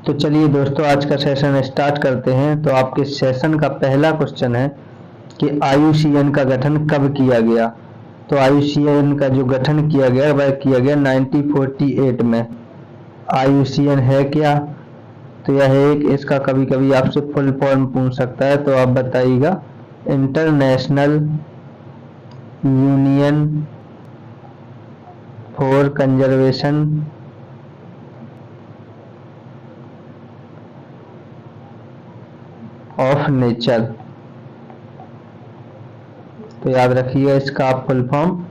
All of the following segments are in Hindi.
तो चलिए दोस्तों, आज का सेशन स्टार्ट करते हैं। तो आपके सेशन का पहला क्वेश्चन है कि IUCN का गठन कब किया गया। तो IUCN का जो गठन किया गया वह किया गया 1948 में। IUCN है क्या? तो यह एक इसका कभी कभी आपसे फुल फॉर्म पूछ सकता है, तो आप बताइएगा। International union for conservation of nature. तो याद रखिएगा इसका आप full form,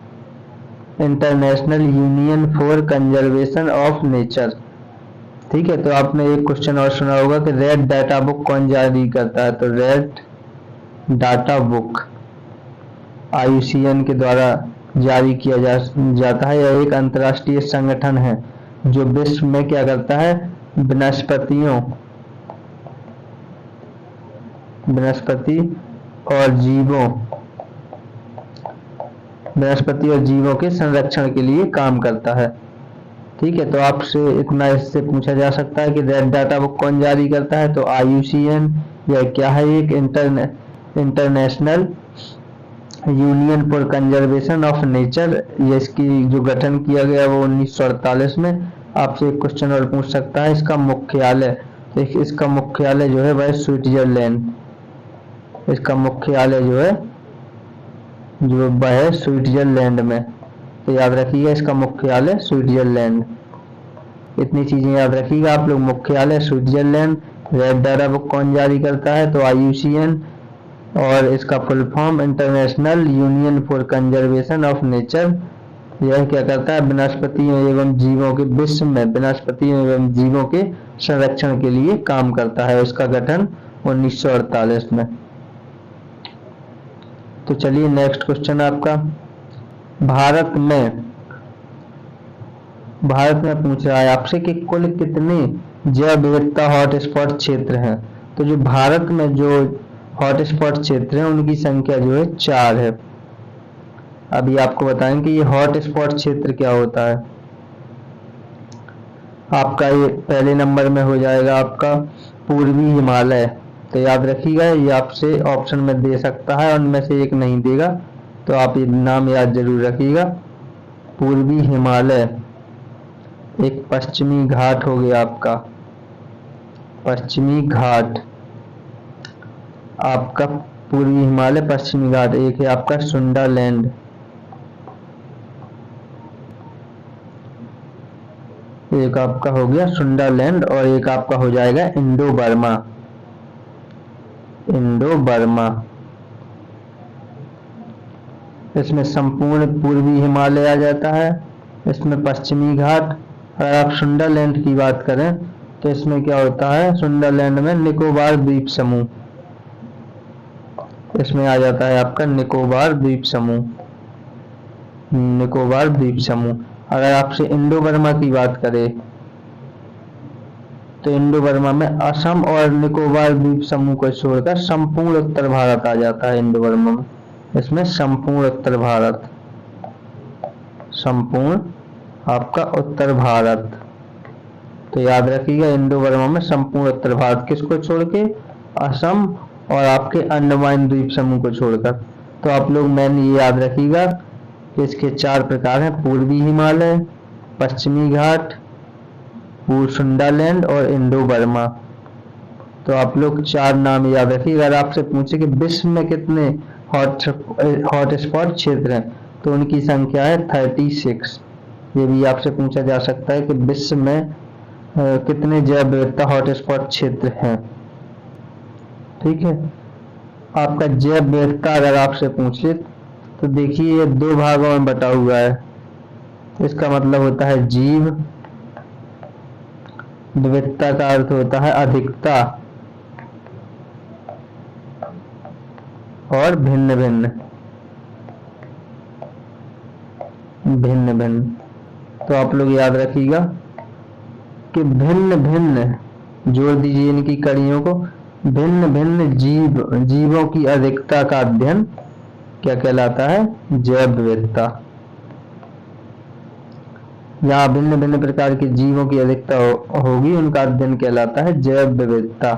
international union for conservation of nature. ठीक है। तो आपने एक क्वेश्चन और सुना होगा कि रेड डाटा बुक कौन जारी करता है। तो रेड डाटा बुक IUCN के द्वारा जारी किया जाता है। यह एक अंतर्राष्ट्रीय संगठन है जो विश्व में क्या करता है, वनस्पति और जीवों के संरक्षण के लिए काम करता है। ठीक है। तो आपसे इतना इससे पूछा जा सकता है कि रेड डाटा बुक कौन जारी करता है। तो IUCN यह क्या है, एक international union for conservation of nature. ये इसकी जो गठन किया गया वो 1948 में। आपसे एक क्वेश्चन और पूछ सकता है, इसका मुख्यालय। तो इसका मुख्यालय जो है वह स्विट्जरलैंड। इसका मुख्यालय जो है वह है स्विट्जरलैंड में। तो याद रखिएगा इसका मुख्यालय स्विट्जरलैंड। इतनी चीजें याद रखिएगा आप लोग। मुख्यालय स्विट्जरलैंड, रेड डाटा बुक कौन जारी करता है तो IUCN, और इसका full form international union for conservation of nature. यह क्या करता है, वनस्पतियों एवं जीवों के विश्व में वनस्पतियों एवं जीवों के संरक्षण के लिए काम करता है। इसका गठन 1948 में। तो चलिए नेक्स्ट क्वेश्चन आपका, भारत में पूछ रहा है आपसे कि कुल कितने जैव विविधता हॉटस्पॉट क्षेत्र हैं। तो जो भारत में जो हॉटस्पॉट क्षेत्र हैं उनकी संख्या जो है 4 है। अभी आपको बताएंगे ये हॉटस्पॉट क्षेत्र क्या होता है। आपका ये पहले नंबर में हो जाएगा आपका पूर्वी हिमालय। तो याद रखिएगा, ये आपसे ऑप्शन में दे सकता है, उनमें से एक नहीं देगा। तो आप ये नाम याद जरूर रखिएगा। पूर्वी हिमालय, एक पश्चिमी घाट हो गया आपका, पश्चिमी घाट आपका पूर्वी हिमालय पश्चिमी घाट। एक है आपका सुंडालैंड, एक आपका हो गया सुंडालैंड, और एक आपका हो जाएगा इंडो बर्मा। इसमें संपूर्ण पूर्वी हिमालय आ जाता है, इसमें पश्चिमी घाट। अगर आप सुंडालैंड की बात करें तो इसमें क्या होता है, सुंडालैंड में निकोबार द्वीप समूह, इसमें आ जाता है आपका निकोबार द्वीप समूह। अगर आपसे इंडो बर्मा की बात करें तो इंडो बर्मा में असम और निकोबार द्वीप समूह को छोड़कर संपूर्ण उत्तर भारत आ जाता है इंडो बर्मा में। इसमें संपूर्ण उत्तर भारत, संपूर्ण आपका उत्तर भारत। तो याद रखिएगा इंडो बर्मा में संपूर्ण उत्तर भारत, किसको छोड़ के, असम और आपके अंडमान द्वीप समूह को छोड़कर। तो आप लोग मैंने ये याद रखिएगा कि इसके 4 प्रकार हैं, पूर्वी हिमालय, पश्चिमी घाट, सुंडालैंड और इंडो बर्मा। तो आप लोग 4 नाम याद रखिएगा। अगर आपसे पूछे कि विश्व में कितने हॉटस्पॉट क्षेत्र हैं तो उनकी संख्या है 36। ये भी आपसे पूछा जा सकता है कि विश्व में कितने जैव विविधता हॉटस्पॉट क्षेत्र हैं। ठीक है। आपका जैव विविधता अगर आपसे पूछे तो देखिए ये 2 भागों में बटा हुआ है। इसका मतलब होता है जीव, विविधता का अर्थ होता है अधिकता, और भिन्न भिन्न। तो आप लोग याद रखिएगा कि भिन्न भिन्न, जोड़ दीजिए इनकी कड़ियों को, भिन्न भिन्न जीवों की अधिकता का अध्ययन क्या कहलाता है, जैव विविधता। यहाँ भिन्न भिन्न प्रकार के जीवों की अधिकता होगी, उनका अध्ययन कहलाता है जैव विविधता।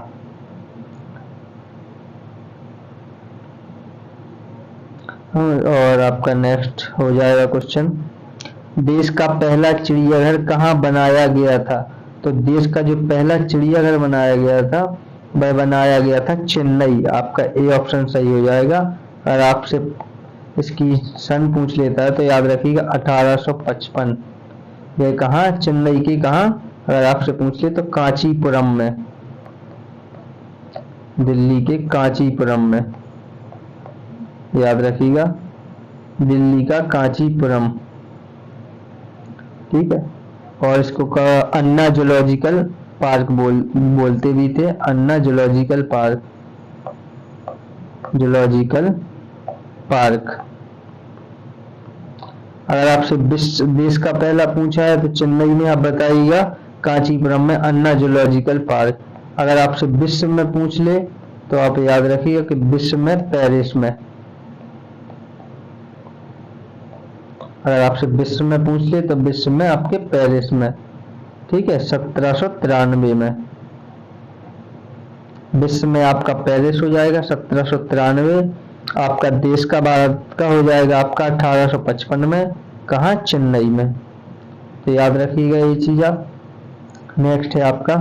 और आपका नेक्स्ट हो जाएगा क्वेश्चन, देश का पहला चिड़ियाघर कहाँ बनाया गया था? तो देश का जो पहला चिड़ियाघर बनाया गया था वह बनाया गया था चेन्नई। आपका ए ऑप्शन सही हो जाएगा। अगर आपसे इसकी सन पूछ लेता है तो याद रखिएगा 1855। यह कहाँ? चेन्नई के कहाँ? अगर आपसे पूछ ले तो कांचीपुरम में, दिल्ली के कांचीपुरम में, याद रखिएगा, दिल्ली का कांचीपुरम। ठीक है। और इसको अन्ना जूलॉजिकल पार्क बोलते भी थे, अन्ना जूलॉजिकल पार्क, जूलॉजिकल पार्क। अगर आपसे देश का पहला पूछा है तो चेन्नई में आप बताइएगा, कांचीपुरम में अन्ना जूलॉजिकल पार्क। अगर आपसे विश्व में पूछ ले तो आप याद रखिएगा कि विश्व में पेरिस में। अगर आपसे विश्व में पूछ ले तो विश्व में आपके पेरिस में। ठीक है, 1793 में। विश्व में आपका पेरिस हो जाएगा 1793। आपका देश का भारत का हो जाएगा आपका 1855 में, कहाँ? चेन्नई में। तो याद रखिएगा ये चीज आप। नेक्स्ट है आपका,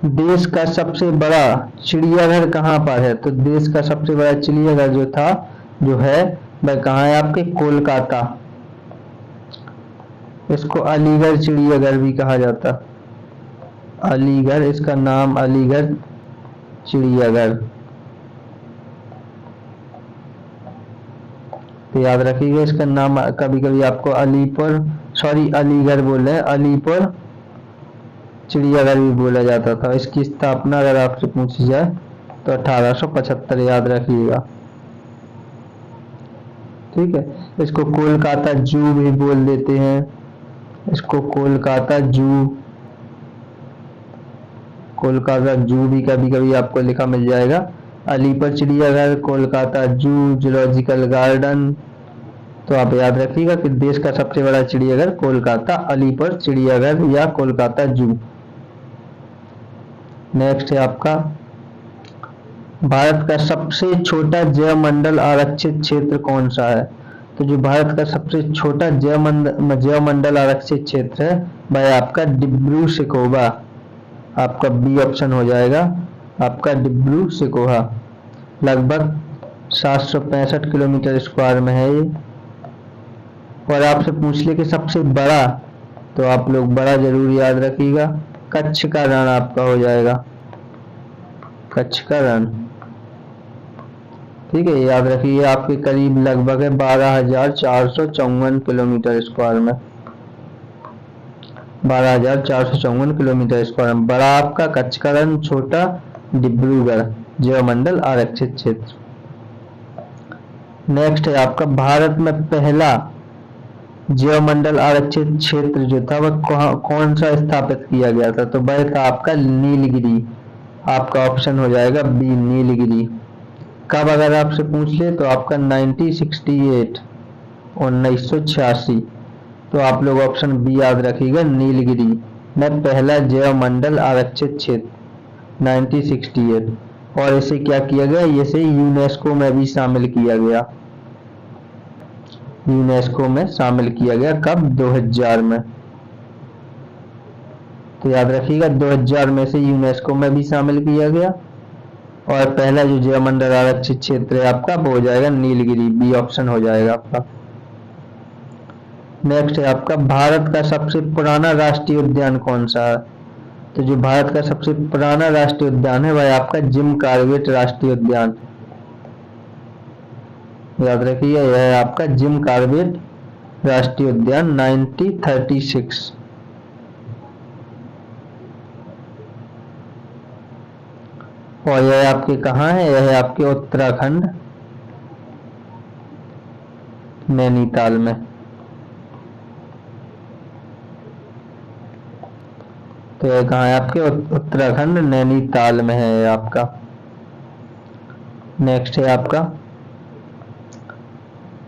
देश का सबसे बड़ा चिड़ियाघर कहाँ पर है? तो देश का सबसे बड़ा चिड़ियाघर जो है वह कहाँ है? आपके कोलकाता। इसको अलीगढ़ चिड़ियाघर भी कहा जाता, अलीगढ़, इसका नाम अलीगढ़ चिड़ियाघर। तो याद रखिएगा इसका नाम, कभी कभी आपको अलीगढ़ बोल रहे हैं, अलीपुर चिड़ियाघर भी बोला जाता था। इसकी स्थापना अगर आपसे पूछी जाए तो 1875, याद रखिएगा। ठीक है। इसको कोलकाता जू भी बोल देते हैं, इसको कोलकाता जू, कोलकाता जू भी कभी कभी आपको लिखा मिल जाएगा। अलीपुर चिड़ियाघर, कोलकाता जू, जूलॉजिकल गार्डन। तो आप याद रखिएगा कि देश का सबसे बड़ा चिड़ियाघर कोलकाता अलीपुर चिड़ियाघर या कोलकाता जू। नेक्स्ट है आपका, भारत का सबसे छोटा जैवमंडल आरक्षित क्षेत्र कौन सा है? तो जो भारत का सबसे छोटा जैवमंडल आरक्षित क्षेत्र है वह आपका डिब्रू सैखोवा। आपका बी ऑप्शन हो जाएगा, आपका डिब्रू सैखोवा। लगभग 765 किलोमीटर स्क्वायर में है ये। और आपसे पूछ ले कि सबसे बड़ा, तो आप लोग बड़ा जरूर याद रखिएगा, कच्छ का रण आपका हो जाएगा, कच्छ का रण। ठीक है, याद रखिए आपके करीब लगभग है 12,454 किलोमीटर स्क्वायर में, 12,454 किलोमीटर स्क्वायर में। बड़ा आपका कच्छ का रण, छोटा डिब्रूगढ़ जैवमंडल आरक्षित क्षेत्र। नेक्स्ट है आपका, भारत में पहला जैवमंडल आरक्षित क्षेत्र जो था वह कौन सा स्थापित किया गया था? तो वह था आपका नीलगिरी। आपका ऑप्शन हो जाएगा बी, नीलगिरी। कब अगर आपसे पूछ ले तो आपका 1968, 1986। तो आप लोग ऑप्शन बी याद रखिएगा, नीलगिरी में पहला जैवमंडल आरक्षित क्षेत्र 1968। और इसे क्या किया गया? इसे यूनेस्को में भी शामिल किया गया, यूनेस्को में शामिल किया गया। कब? 2000 में। तो याद रखिएगा 2000 में से यूनेस्को में भी शामिल किया गया। और पहला जो जैवमंडल आरक्षित क्षेत्र है आपका वो हो जाएगा नीलगिरी, बी ऑप्शन हो जाएगा आपका। नेक्स्ट है आपका, भारत का सबसे पुराना राष्ट्रीय उद्यान कौन सा है? तो जो भारत का सबसे पुराना राष्ट्रीय उद्यान है वह आपका जिम कॉर्बेट राष्ट्रीय उद्यान। याद रखिए यह है आपका जिम कॉर्बेट राष्ट्रीय उद्यान 1936। और यह आपके कहाँ है? यह है आपके उत्तराखंड, नैनीताल में। तो यह कहाँ है? आपके उत्तराखंड नैनीताल में है आपका। नेक्स्ट है आपका,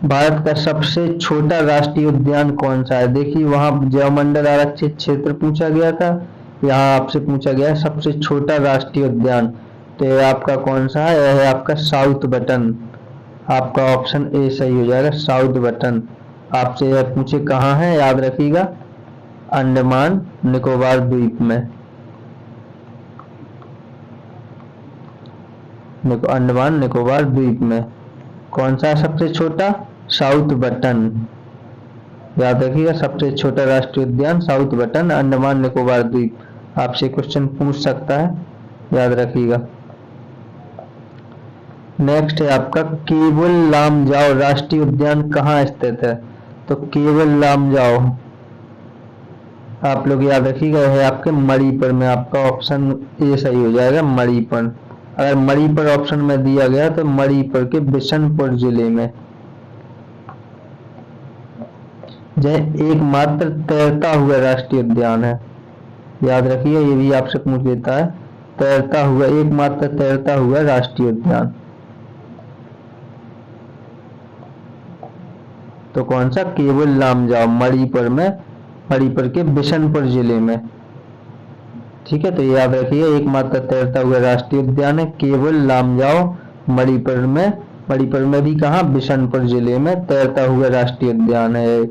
भारत का सबसे छोटा राष्ट्रीय उद्यान कौन सा है? देखिए वहां जैवमंडल आरक्षित क्षेत्र पूछा गया था, यहाँ आपसे पूछा गया है सबसे छोटा राष्ट्रीय उद्यान। तो ये आपका कौन सा है? यह है आपका साउथ बटन। आपका ऑप्शन ए सही हो जाएगा, साउथ बटन। आपसे यह पूछे कहाँ है, याद रखिएगा अंडमान निकोबार द्वीप में। अंडमान निकोबार द्वीप में कौन सा है सबसे छोटा? South button. याद रखिएगा सबसे छोटा राष्ट्रीय उद्यान साउथ बटन, अंडमान निकोबार द्वीप। आपसे क्वेश्चन पूछ सकता है, याद रखिएगा। नेक्स्ट है आपका केवल लामजाओ राष्ट्रीय उद्यान कहाँ स्थित है? तो केवल लामजाओ आप लोग याद रखिएगा है आपके मणिपुर में। आपका ऑप्शन ए सही हो जाएगा, मणिपुर। अगर मणिपुर ऑप्शन में दिया गया तो मणिपुर के बिशनपुर जिले में। यह एकमात्र तैरता हुआ राष्ट्रीय उद्यान है, याद रखिए ये भी आपसे पूछ लेता है। तैरता हुआ, एकमात्र तैरता हुआ राष्ट्रीय उद्यान। तो कौन सा? केवल लामजाओ, मणिपुर में, मणिपुर के बिशनपुर जिले में। ठीक है, तो ये याद रखिए एकमात्र तैरता हुआ राष्ट्रीय उद्यान है केवल लामजाओ, मणिपुर में। मणिपुर में भी कहा? बिशनपुर जिले में तैरता हुआ राष्ट्रीय उद्यान है।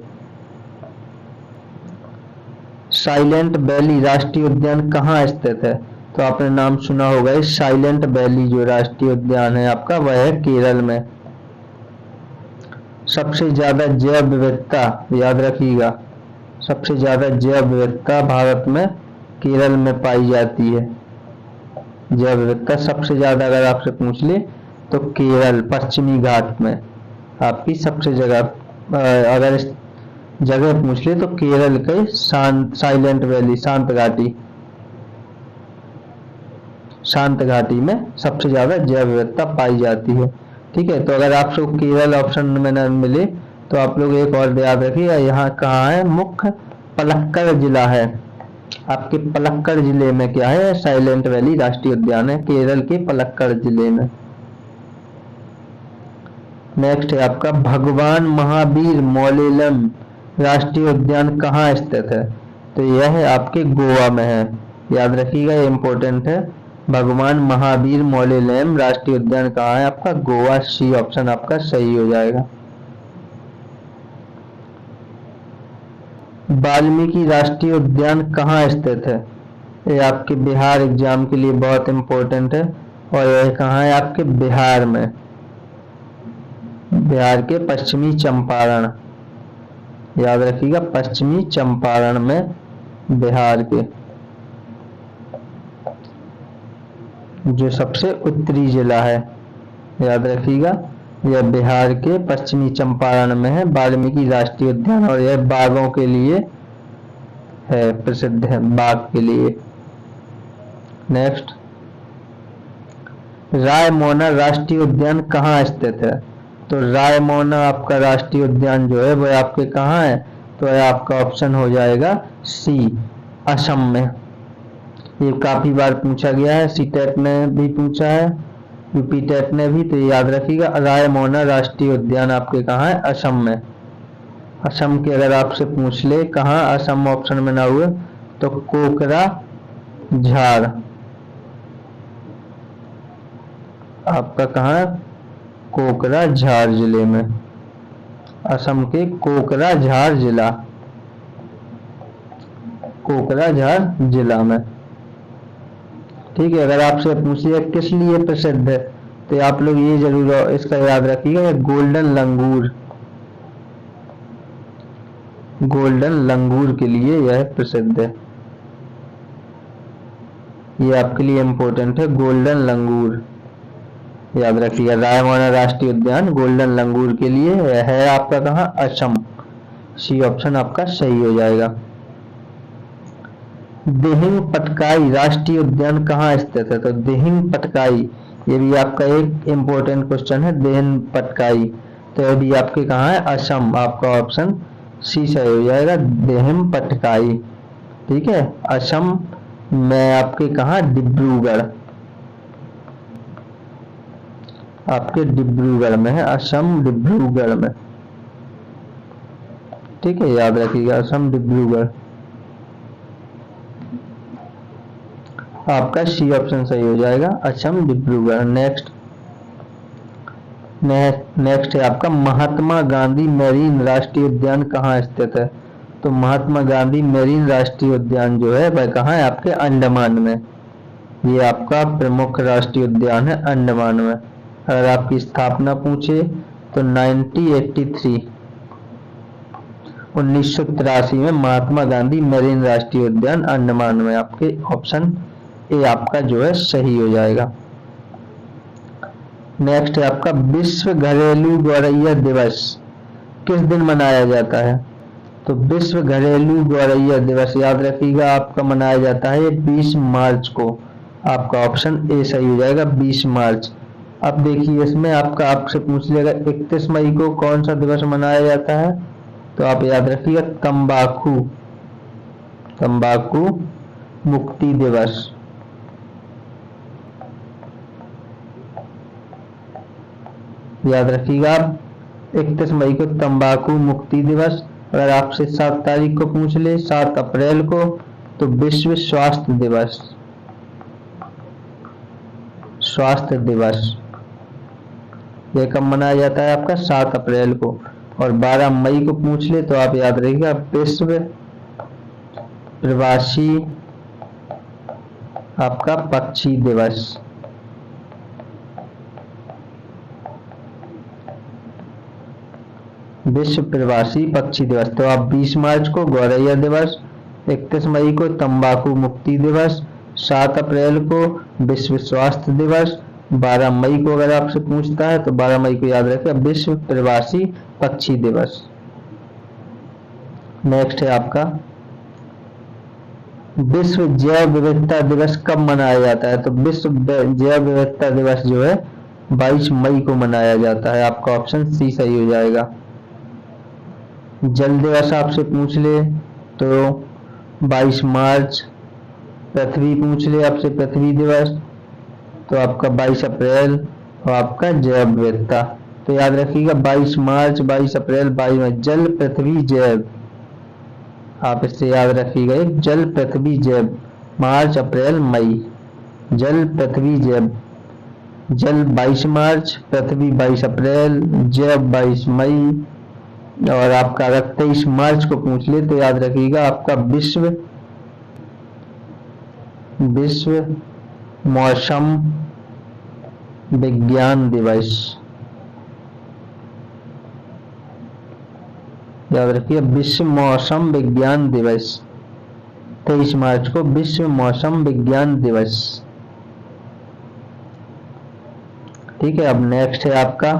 साइलेंट वैली राष्ट्रीय उद्यान कहाँ स्थित है? तो आपने नाम सुना होगा इस साइलेंट वैली जो राष्ट्रीय उद्यान है आपका, वह है केरल में। सबसे ज्यादा जैव विविधता, याद रखिएगा सबसे ज्यादा जैव विविधता भारत में केरल में पाई जाती है। जैव विविधता सबसे ज्यादा अगर आपसे पूछ ले तो केरल पश्चिमी घाट में आपकी सबसे जगह, अगर इस जगह पूछ ले तो केरल के साइलेंट वैली, शांत घाटी में सबसे ज्यादा जैव विविधता पाई जाती है। ठीक है, तो अगर आपको केरल ऑप्शन में न मिले तो आप लोग एक और याद रखिएगा, यहाँ कहाँ है? मुख्य पलक्कड़ जिला है। आपके पलक्कड़ जिले में क्या है? साइलेंट वैली राष्ट्रीय उद्यान है, केरल के पलक्कड़ जिले में। नेक्स्ट है आपका भगवान महावीर मोलेलम राष्ट्रीय उद्यान कहाँ स्थित है? तो यह है आपके गोवा में है, याद रखिएगा ये इंपॉर्टेंट है। भगवान महावीर मोलेलम राष्ट्रीय उद्यान कहाँ है? आपका गोवा। सी ऑप्शन आपका सही हो जाएगा। वाल्मीकि राष्ट्रीय उद्यान कहाँ स्थित है? ये आपके बिहार एग्जाम के लिए बहुत इंपॉर्टेंट है, और यह कहाँ है? आपके बिहार में, बिहार के पश्चिमी चंपारण। याद रखिएगा पश्चिमी चंपारण में, बिहार के जो सबसे उत्तरी जिला है, याद रखिएगा यह बिहार के पश्चिमी चंपारण में है वाल्मीकि राष्ट्रीय उद्यान, और यह बाघों के लिए है, प्रसिद्ध है बाघ के लिए। नेक्स्ट, रायमोना राष्ट्रीय उद्यान कहाँ स्थित है? तो रायमोना आपका राष्ट्रीय उद्यान जो है वह आपके कहाँ है? तो यह आपका ऑप्शन हो जाएगा सी, असम में। ये काफी बार पूछा गया है, सीटेट ने भी पूछा है, यूपी टेट ने भी। तो याद रखिएगा रायमोना राष्ट्रीय उद्यान आपके कहाँ है? असम में। असम के अगर आपसे पूछ ले कहाँ, असम ऑप्शन में ना हुए तो कोकरा झार आपका कहाँ है? कोकरा झार जिले में, असम के कोकरा झार जिला, कोकरा झार जिला में। ठीक है, अगर आपसे पूछ लिया किस लिए प्रसिद्ध है तो आप लोग ये जरूर इसका याद रखिएगा, गोल्डन लंगूर, गोल्डन लंगूर के लिए यह प्रसिद्ध है। ये आपके लिए इंपॉर्टेंट है, गोल्डन लंगूर याद रखिएगा। रायमोना राष्ट्रीय उद्यान गोल्डन लंगूर के लिए है आपका कहाँ? असम। सी ऑप्शन आपका सही हो जाएगा। दिहिंग पटकाई राष्ट्रीय उद्यान कहाँ स्थित है? तो दिहिंग पटकाई ये भी आपका एक इंपॉर्टेंट क्वेश्चन है, दिहिंग पटकाई। तो ये भी आपके कहाँ है? असम। आपका ऑप्शन सी सही हो जाएगा, दिहिंग पटकाई। ठीक है, असम में आपके कहाँ? डिब्रूगढ़, आपके डिब्रूगढ़ में है, असम डिब्रूगढ़ में। ठीक है, याद रखिएगा असम डिब्रूगढ़। आपका सी ऑप्शन सही हो जाएगा, असम डिब्रूगढ़। नेक्स्ट है आपका महात्मा गांधी मेरीन राष्ट्रीय उद्यान कहाँ स्थित है? तो महात्मा गांधी मेरीन राष्ट्रीय उद्यान जो है वह कहाँ है? आपके अंडमान में। ये आपका प्रमुख राष्ट्रीय उद्यान है अंडमान में। अगर आपकी स्थापना पूछे तो 1983 में महात्मा गांधी मेरीन राष्ट्रीय उद्यान अंडमान में। आपके ऑप्शन ए आपका जो है सही हो जाएगा। नेक्स्ट है आपका विश्व घरेलू गौरैया दिवस किस दिन मनाया जाता है? तो विश्व घरेलू गौरैया दिवस याद रखिएगा आपका मनाया जाता है 20 मार्च को। आपका ऑप्शन ए सही हो जाएगा, 20 मार्च। अब देखिए इसमें आपसे पूछ लेगा 31 मई को कौन सा दिवस मनाया जाता है? तो आप याद रखिएगा तंबाकू मुक्ति दिवस। याद रखिएगा आप 31 मई को तंबाकू मुक्ति दिवस। अगर आपसे 7 तारीख को पूछ ले, 7 अप्रैल को, तो विश्व स्वास्थ्य दिवस यह कब मनाया जाता है? आपका 7 अप्रैल को। और 12 मई को पूछ ले तो आप याद रखिएगा विश्व प्रवासी आपका पक्षी दिवस। विश्व प्रवासी पक्षी दिवस। तो आप 20 मार्च को गौरैया दिवस, 31 मई को तंबाकू मुक्ति दिवस, 7 अप्रैल को विश्व स्वास्थ्य दिवस, 12 मई को अगर आपसे पूछता है तो 12 मई को याद रखें विश्व प्रवासी पक्षी दिवस। नेक्स्ट है आपका विश्व जैव विविधता दिवस कब मनाया जाता है? तो विश्व जैव विविधता दिवस जो है 22 मई को मनाया जाता है। आपका ऑप्शन सी सही हो जाएगा। जल दिवस आपसे पूछ ले तो 22 मार्च। पृथ्वी पूछ ले आपसे पृथ्वी दिवस तो आपका 22 अप्रैल। और आपका जैव विविधता तो याद रखिएगा 22 मार्च, 22 अप्रैल, 22 मई। जल पृथ्वी जैव, आप इससे याद रखिएगा जल पृथ्वी जैव, मार्च अप्रैल मई। जल पृथ्वी जैव, जल 22 मार्च, पृथ्वी 22 अप्रैल, जैव 22 मई। और आपका अगर 23 मार्च को पूछ ले तो याद रखिएगा आपका विश्व मौसम विज्ञान दिवस। याद रखिए विश्व मौसम विज्ञान दिवस, 23 मार्च को विश्व मौसम विज्ञान दिवस। ठीक है, अब नेक्स्ट है आपका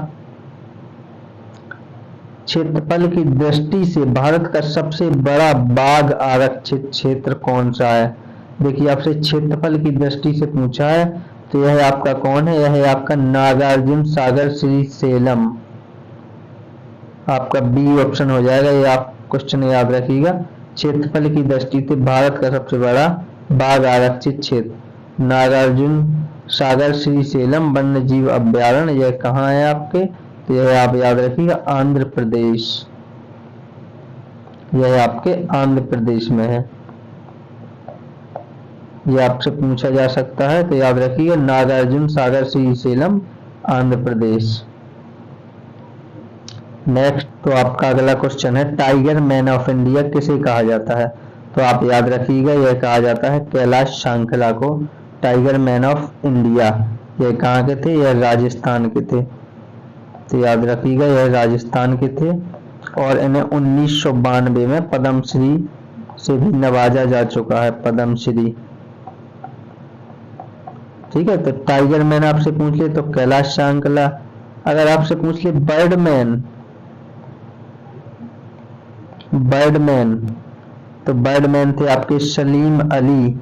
क्षेत्रफल की दृष्टि से भारत का सबसे बड़ा बाघ आरक्षित क्षेत्र कौन सा है? देखिए आपसे क्षेत्रफल की दृष्टि से पूछा है तो यह आपका कौन है? यह है आपका नागार्जुन सागर श्रीशैलम। आपका बी ऑप्शन हो जाएगा। ये आप क्वेश्चन याद रखिएगा। क्षेत्रफल की दृष्टि से भारत का सबसे बड़ा बाघ आरक्षित क्षेत्र नागार्जुन सागर श्रीशैलम वन्य जीव अभ्यारण्य। यह कहाँ है आपके? तो यह आप याद रखिएगा आंध्र प्रदेश। यह आपके आंध्र प्रदेश में है। यह आपसे पूछा जा सकता है तो याद रखिएगा नागार्जुन सागर श्रीशैलम आंध्र प्रदेश। नेक्स्ट तो आपका अगला क्वेश्चन है टाइगर मैन ऑफ इंडिया किसे कहा जाता है? तो आप याद रखिएगा यह कहा जाता है कैलाश सांखला को टाइगर मैन ऑफ इंडिया। यह कहाँ के थे? यह राजस्थान के थे। तो याद रखिएगा यह राजस्थान के थे और इन्हें 1992 में पद्मश्री से भी नवाजा जा चुका है, पद्मश्री। ठीक है, तो टाइगर मैन आपसे पूछ ले तो कैलाश सांखला। अगर आपसे पूछ ले बर्डमैन तो बर्डमैन थे आपके सलीम अली,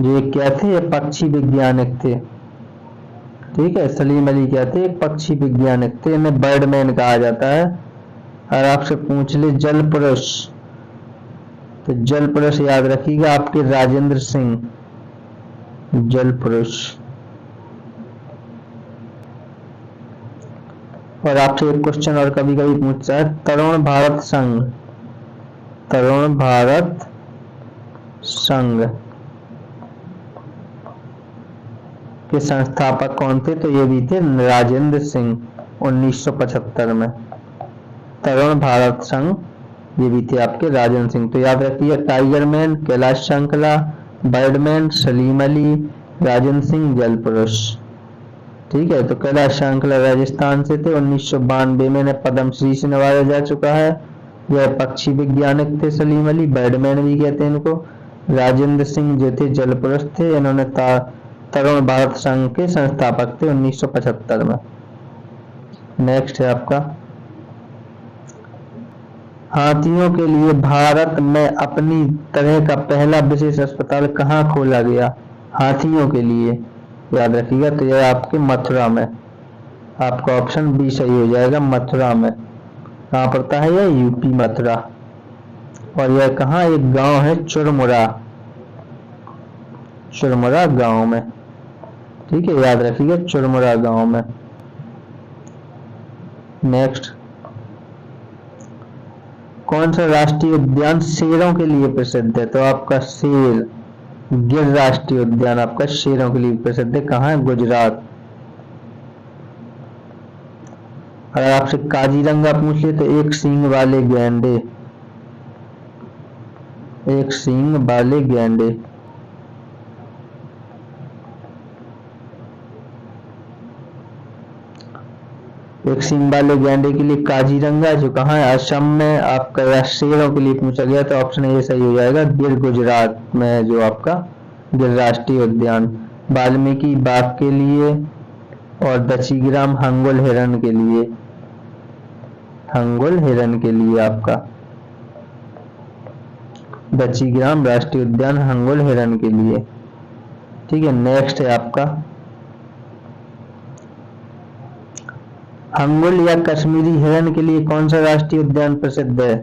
जो एक क्या थे? ये पक्षी वैज्ञानिक थे। ठीक है, सलीम अली क्या थे? एक पक्षी वैज्ञानिक थे, इन्हें बर्डमैन कहा जाता है। और आपसे पूछ ले जल पुरुष तो जल पुरुष याद रखिएगा आपके राजेंद्र सिंह, जल पुरुष। और आपसे एक क्वेश्चन और कभी कभी पूछता है तरुण भारत संघ तरुण भारत संघ के संस्थापक कौन थे? तो ये भी थे राजेंद्र सिंह 1975 में। तरुण भारत संघ ये भी थे आपके राजेंद्र सिंह। तो याद रखिए टाइगर मैन कैलाश श्रृंखला, बर्डमैन सलीम अली, राजेंद्र सिंह जल पुरुष। ठीक है, तो कैलाश श्रृंखला राजस्थान से थे, 1992 में पद्मश्री से नवाजा जा चुका है। यह पक्षी वैज्ञानिक थे सलीम अली, बर्डमैन भी कहते हैं इनको। राजेंद्र सिंह जो थे जल पुरुष थे, इन्होंने तरुण भारत संघ के संस्थापक थे 1975 में। नेक्स्ट है आपका हाथियों के लिए भारत में अपनी तरह का पहला विशेष अस्पताल कहाँ खोला गया? हाथियों के लिए याद रखिएगा, तो यह आपके मथुरा में। आपका ऑप्शन बी सही हो जाएगा, मथुरा में। कहाँ पड़ता है यह? यूपी मथुरा। और यह कहाँ? एक गांव है चुरमुरा, चुरमुरा गांव में। ठीक है, याद रखिएगा चुरमुरा गांव में। नेक्स्ट, कौन सा राष्ट्रीय उद्यान शेरों के लिए प्रसिद्ध है? तो आपका शेर गिर राष्ट्रीय उद्यान आपका शेरों के लिए प्रसिद्ध है। कहाँ है? गुजरात। अगर आपसे काजीरंगा पूछ ले तो एक सींग वाले गैंडे, एक सींग वाले गैंडे। एक सींग वाले गैंडे के लिए काजीरंगा जो कहाँ है? असम में। आपका या शेरों के लिए पूछा गया तो ऑप्शन ए सही हो जाएगा, गिर गुजरात में जो आपका गिर राष्ट्रीय उद्यान। वाल्मीकि बाघ के लिए और दशीग्राम हंगुल हिरण के लिए, हंगुल हिरण के लिए आपका दशीग्राम राष्ट्रीय उद्यान हंगुल हिरण के लिए। ठीक है, नेक्स्ट है आपका हंगुल या कश्मीरी हिरण के लिए कौन सा राष्ट्रीय उद्यान प्रसिद्ध है?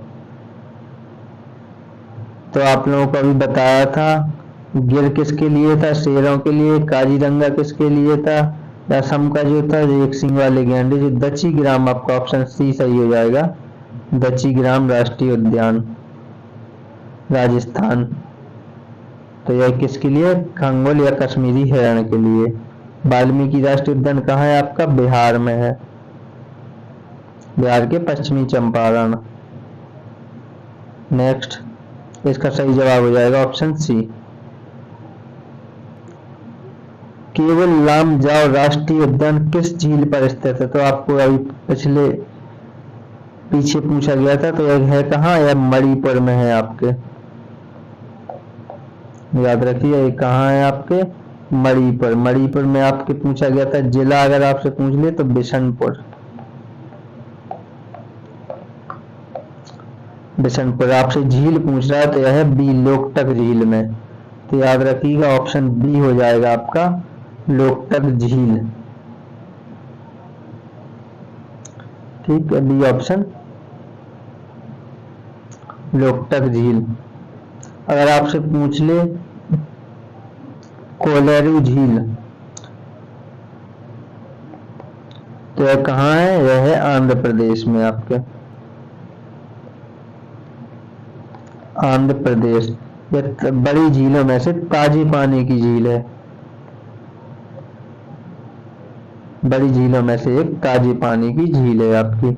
तो आप लोगों को अभी बताया था, गिर किसके लिए था? शेरों के लिए। काजीरंगा किसके लिए था? असम का जो था एक सींग वाले गैंडे। जो दशीग्राम आपका ऑप्शन सी सही हो जाएगा, दशीग्राम राष्ट्रीय उद्यान राजस्थान। तो यह किसके लिए? हंगुल या कश्मीरी हिरण के लिए। वाल्मीकि राष्ट्रीय उद्यान कहाँ है आपका? बिहार में है, बिहार के पश्चिमी चंपारण। नेक्स्ट, इसका सही जवाब हो जाएगा ऑप्शन सी। केवल लामजाओ राष्ट्रीय उद्यान किस झील पर स्थित है? तो आपको अभी पीछे पूछा गया था, तो यह है कहाँ? यह मणिपुर में है आपके। याद रखिए ये कहाँ है आपके? मणिपुर। मणिपुर में आपके पूछा गया था। जिला अगर आपसे पूछ ले तो बिशनपुर, बिशनपुर। आपसे झील पूछ रहा है तो यह है बी, लोकटक झील में। तो याद रखिएगा ऑप्शन बी हो जाएगा आपका, लोकटक झील। ठीक है, बी ऑप्शन लोकटक झील। अगर आपसे पूछ ले कोलेरू झील तो यह कहाँ है? यह है आंध्र प्रदेश में आपके, आंध्र प्रदेश। यह बड़ी झीलों में से ताजे पानी की झील है, बड़ी झीलों में से एक ताजे पानी की झील है आपकी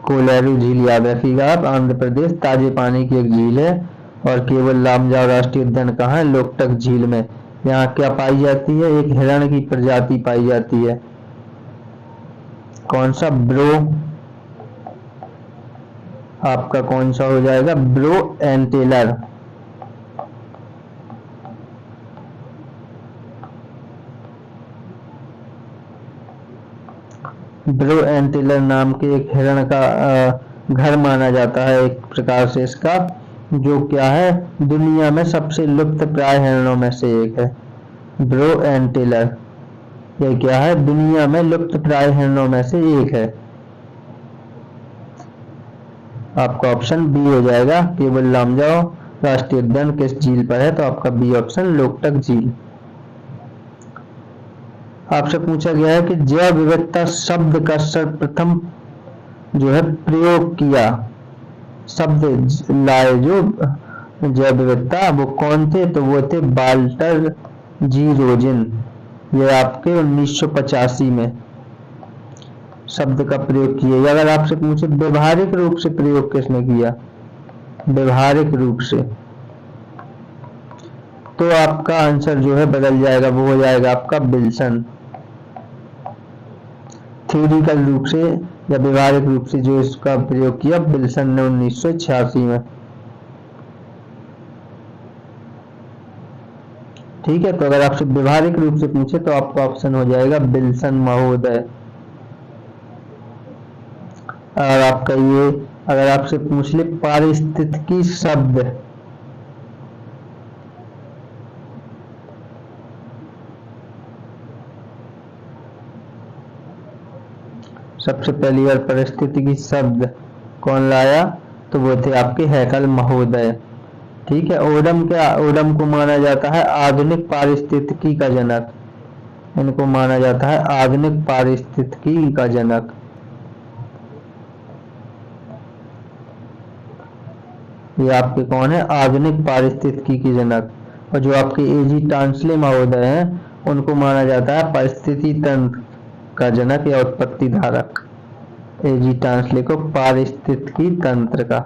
कोलेरू झील। याद रखिएगा आप, आंध्र प्रदेश ताजे पानी की एक झील है। और केवल लामजाओ राष्ट्रीय उद्यान कहाँ है? लोकटक झील में। यहाँ क्या पाई जाती है? एक हिरण की प्रजाति पाई जाती है। कौन सा? ब्रो। आपका कौन सा हो जाएगा? ब्रो एंटेलर। ब्रो एंटेलर नाम के एक हिरण का घर माना जाता है एक प्रकार से इसका, जो क्या है? दुनिया में सबसे लुप्त प्राय हिरणों में से एक है। ब्रो एंटेलर यह क्या है? दुनिया में लुप्त प्राय हिरणों में से एक है। आपका ऑप्शन बी हो जाएगा। केवल लामजाओ राष्ट्रीय उद्यान किस झील पर है? तो आपका बी ऑप्शन लोकटक झील। आपसे पूछा गया है कि जैव विविधता शब्द का सर्वप्रथम जो है प्रयोग किया शब्द लाए जो जैव विविधता, वो कौन थे? तो वो थे वाल्टर जी रोजिन। ये आपके 1985 में शब्द का प्रयोग किया। अगर आपसे पूछे व्यवहारिक रूप से प्रयोग किसने किया, व्यवहारिक रूप से, तो आपका आंसर जो है बदल जाएगा, वो हो जाएगा आपका विल्सन। थ्योरिकल रूप से या व्यवहारिक रूप से जो इसका प्रयोग किया विल्सन ने 1986 में। ठीक है, तो अगर आपसे व्यवहारिक रूप से पूछे तो आपका ऑप्शन हो जाएगा विल्सन महोदय। और आपका ये अगर आपसे पूछ ले पारिस्थितिकी शब्द, सबसे पहली बार पारिस्थितिकी शब्द कौन लाया? तो वो थे आपके हैकल महोदय। ठीक है, ओडम को माना जाता है आधुनिक पारिस्थितिकी का जनक। इनको माना जाता है आधुनिक पारिस्थितिकी का जनक। ये आपके कौन है? आधुनिक पारिस्थितिकी के जनक। और जो आपके एजी टांसले महोदय हैं, उनको माना जाता है पारिस्थितिकी तंत्र का जनक या उत्पत्ति धारक। एजी टांसले को पारिस्थितिकी तंत्र का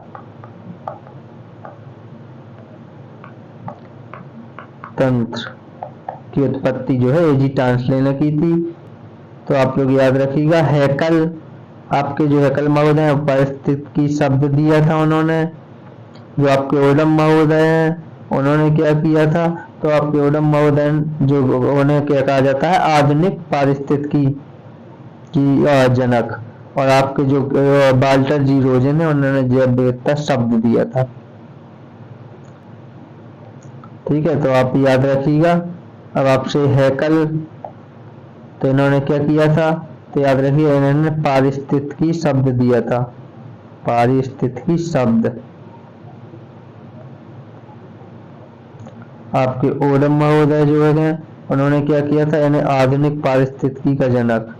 तंत्र की उत्पत्ति जो है एजी टांसले ने की थी। तो आप लोग याद रखिएगा, हैकल, आपके जो हैकल महोदय हैं पारिस्थितिकी शब्द दिया था उन्होंने। जो आपके ओडम महोदय हैं उन्होंने क्या किया था? तो आपके ओडम महोदय जो उन्हें क्या कहा जाता है? आधुनिक पारिस्थितिकी की जनक। और आपके जो वाल्टर जी रोजिन है उन्होंने जैव विविधता शब्द दिया था। ठीक है, तो आप याद रखिएगा। अब आपसे हैकल, तो इन्होंने क्या किया था? तो याद रखिए इन्होंने पारिस्थितिकी शब्द दिया था, पारिस्थितिकी शब्द। आपके ओडम महोदय जो है उन्होंने क्या किया था? यानी आधुनिक पारिस्थितिकी का जनक।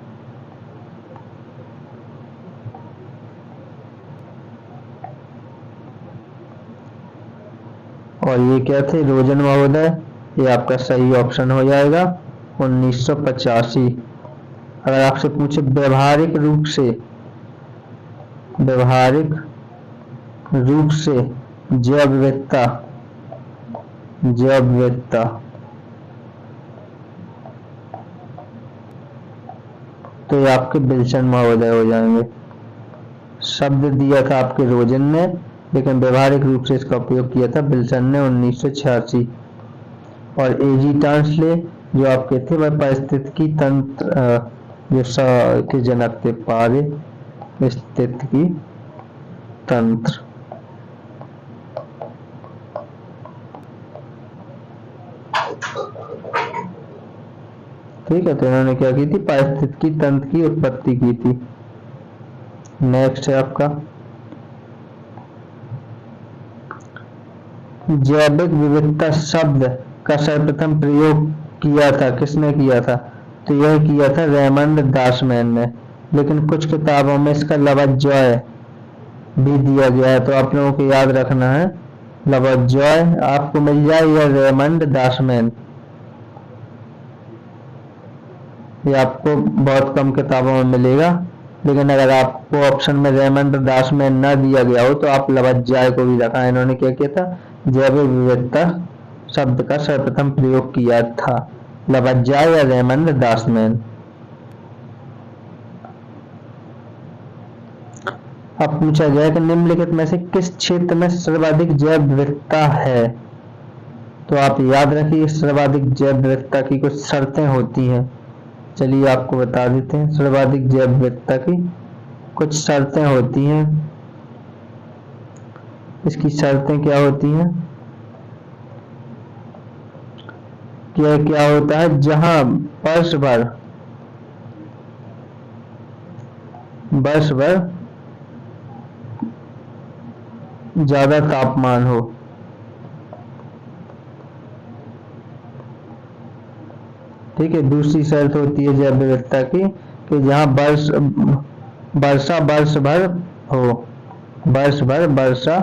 और ये क्या थे? रोजन महोदय। ये आपका सही ऑप्शन हो जाएगा 1985। अगर आपसे पूछे व्यवहारिक रूप से, व्यवहारिक रूप से जैव विविधता, जैव विविधता, तो ये आपके विल्सन महोदय हो जाएंगे। शब्द दिया था आपके रोजन ने, लेकिन व्यवहारिक रूप से इसका उपयोग किया था विल्सन ने 1986। और एजी टांसले जो आपके थे वह पारिस्थितिकी तंत्र के जनक थे, पारिस्थितिकी तंत्र। ठीक है, तो इन्होंने क्या की थी? पारिस्थितिकी तंत्र की उत्पत्ति की थी। नेक्स्ट है आपका जैविक विविधता शब्द का सर्वप्रथम प्रयोग किया था, किसने किया था? तो यह किया था रेमंड दासमैन ने। लेकिन कुछ किताबों में इसका लवजॉय भी दिया गया है, तो आप लोगों को याद रखना है लवजॉय आपको मिल जाए या रेमंड दासमैन। ये आपको बहुत कम किताबों में मिलेगा, लेकिन अगर आपको ऑप्शन में रेमंड दासमैन ना दिया गया हो तो आप लवजॉय को भी रखा। इन्होंने क्या किया था? जैविक विविधता शब्द का सर्वप्रथम प्रयोग किया था, लवजॉय या रेमंड दासमैन। अब पूछा जाए कि निम्नलिखित में से किस क्षेत्र में सर्वाधिक जैव विविधता है? तो आप याद रखिए सर्वाधिक जैव विविधता की कुछ शर्तें होती हैं। चलिए आपको बता देते हैं सर्वाधिक जैव विविधता की कुछ शर्तें होती हैं। इसकी शर्तें क्या होती हैं? क्या होता है? जहां वर्ष भर ज्यादा तापमान हो। ठीक है, दूसरी शर्त होती है जैव विविधता की कि जहां वर्षा वर्ष भर हो। वर्ष भर वर्षा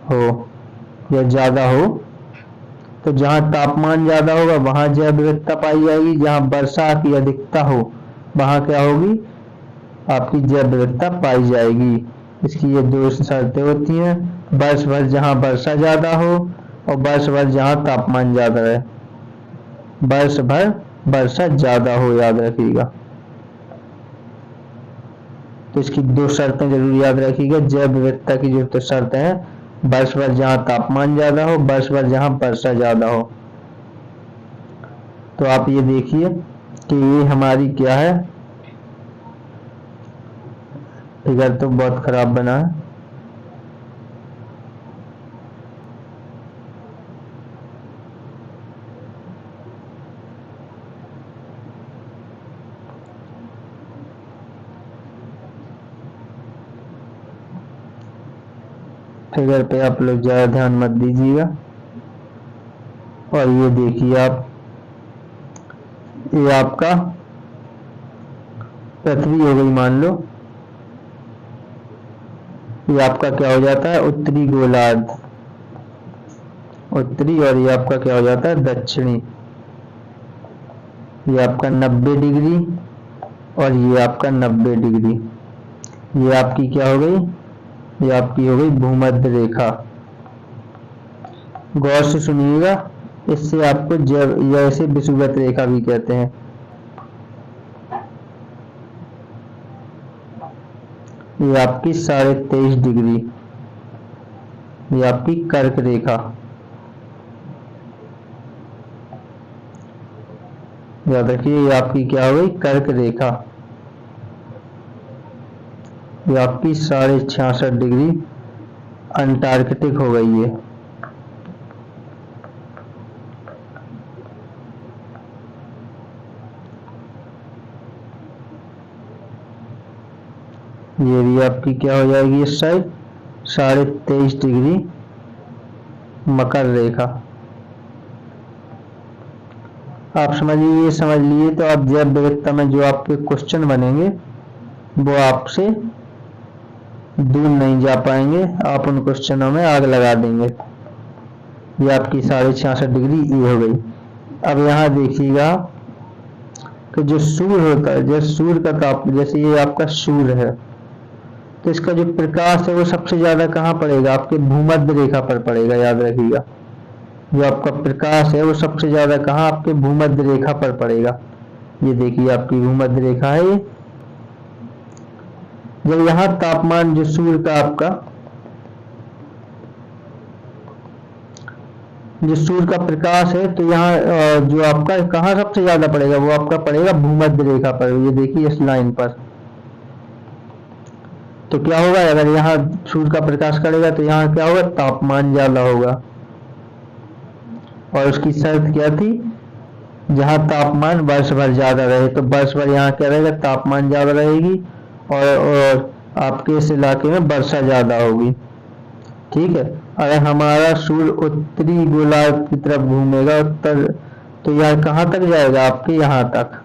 हो या ज्यादा हो, तो जहां तापमान ज्यादा होगा वहां जैव विविधता पाई जाएगी, जहां वर्षा की अधिकता हो वहां क्या होगी, आपकी जैव विविधता पाई जाएगी। इसकी ये दो शर्तें होती हैं, वर्ष भर जहां वर्षा ज्यादा हो और वर्ष भर जहां तापमान ज्यादा रहे। वर्ष भर वर्षा ज्यादा हो, याद रखिएगा। तो इसकी दो शर्तें जरूर याद रखिएगा, जैव विविधता की जो शर्तें हैं, वर्ष भर जहां तापमान ज्यादा हो, वर्ष भर जहां वर्षा ज्यादा हो। तो आप ये देखिए कि ये हमारी क्या है, फिगर तो बहुत खराब बना है। फिगर पे आप लोग ज्यादा ध्यान मत दीजिएगा। और ये देखिए आप, ये आपका पृथ्वी हो गई मान लो, ये आपका क्या हो जाता है, उत्तरी गोलार्ध, उत्तरी, और ये आपका क्या हो जाता है, दक्षिणी। ये आपका 90 डिग्री और ये आपका 90 डिग्री। ये आपकी क्या हो गई, ये आपकी हो गई भूमध्य रेखा। गौर से सुनिएगा, इससे आपको या इसे विषुवत रेखा भी कहते हैं। ये आपकी 23.5 डिग्री, ये आपकी कर्क रेखा, याद रखिए, ये आपकी क्या हो गई, कर्क रेखा। ये आपकी 66.5 डिग्री अंटार्कटिक हो गई है। ये भी आपकी क्या हो जाएगी, इस साइड 23.5 डिग्री मकर रेखा। आप समझिए, ये समझ लिए तो आप जैव विविधता में जो आपके क्वेश्चन बनेंगे वो आपसे दूर नहीं जा पाएंगे, आप उन क्वेश्चनों में आग लगा देंगे। ये आपकी 66.5 डिग्री ये हो गई। अब यहाँ देखिएगा कि जो सूर्य होता है, जैसे सूर्य का ताप, जैसे ये आपका सूर्य है, तो इसका जो प्रकाश है वो सबसे ज्यादा कहाँ पड़ेगा, आपके भूमध्य रेखा पर पड़ेगा, याद रखिएगा। जो आपका प्रकाश है वो सबसे ज्यादा कहाँ, आपके भूमध्य रेखा पर पड़ेगा। ये देखिए आपकी भूमध्य रेखा है ये। जब यहाँ तापमान जो सूर्य का आपका, जो सूर्य का प्रकाश है, तो यहाँ जो आपका कहाँ सबसे ज्यादा पड़ेगा, वो आपका पड़ेगा भूमध्य रेखा पर। ये देखिए इस लाइन पर। तो क्या होगा, अगर यहाँ सूर्य का प्रकाश करेगा तो यहाँ क्या होगा, तापमान ज्यादा होगा। और उसकी शर्त क्या थी, जहाँ तापमान वर्ष भर ज्यादा रहे, तो वर्ष भर यहाँ क्या रहेगा, तापमान ज्यादा रहेगी और आपके इस इलाके में वर्षा ज्यादा होगी। ठीक है, अगर हमारा सूर्य उत्तरी गोलार्ध की तरफ घूमेगा उत्तर, तो यह कहाँ तक जाएगा, आपके यहाँ तक,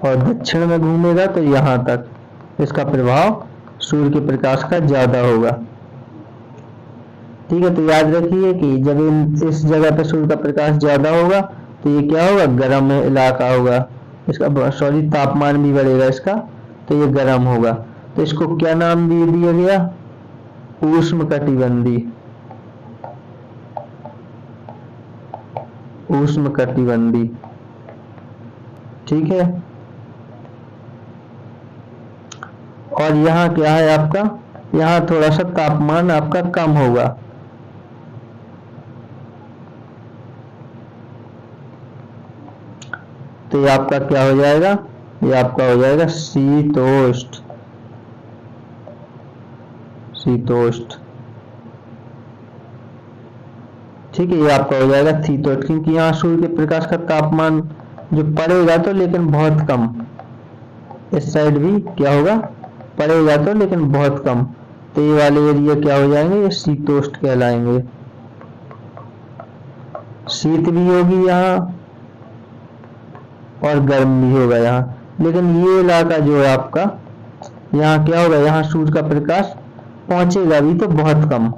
और दक्षिण में घूमेगा तो यहाँ तक। इसका प्रभाव सूर्य के प्रकाश का ज्यादा होगा। ठीक है, तो याद रखिए कि जब इस जगह पे सूर्य का प्रकाश ज्यादा होगा तो ये क्या होगा, गर्म इलाका होगा, इसका सॉरी तापमान भी बढ़ेगा इसका, तो ये गर्म होगा। तो इसको क्या नाम दे दिया गया, उष्णकटिबंधीय, उष्णकटिबंधीय। ठीक है, और यहाँ क्या है आपका, यहाँ थोड़ा सा तापमान आपका कम होगा। तो ये आपका क्या हो जाएगा, ये आपका हो जाएगा शीतोष्ण, शीतोष्ण। ठीक है, ये आपका हो जाएगा शीतोष्ण, क्योंकि यहाँ सूर्य के प्रकाश का तापमान जो पड़ेगा तो लेकिन बहुत कम, इस साइड भी क्या होगा, पड़ेगा तो लेकिन बहुत कम। तो ये वाले एरिया क्या हो जाएंगे, ये शीतोष्ण कहलाएंगे। शीत भी होगी यहाँ और गर्म भी होगा यहाँ। लेकिन ये इलाका जो है आपका, यहाँ क्या होगा, यहाँ सूर्य का प्रकाश पहुंचेगा भी तो बहुत कम,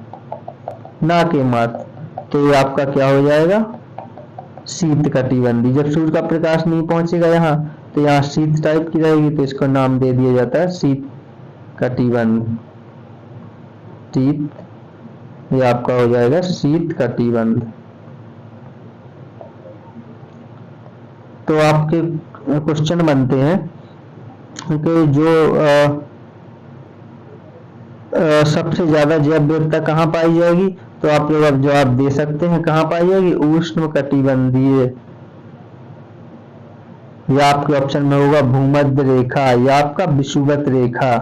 ना के मात्र, तो ये आपका क्या हो जाएगा, शीत कटिबंधी। जब सूर्य का प्रकाश नहीं पहुंचेगा यहाँ, तो यहाँ शीत टाइप की रहेगी, तो इसको नाम दे दिया जाता है शीत कटिबंध। शीत, ये आपका हो जाएगा शीत कटिबंध। तो आपके क्वेश्चन बनते हैं कि जो सबसे ज्यादा जैव विविधता कहाँ पाई जाएगी, तो आप लोग अब जवाब दे सकते हैं कहाँ पाई जाएगी, उष्ण कटिबंधीय, या आपके ऑप्शन में होगा भूमध्य रेखा, या आपका विषुवत रेखा।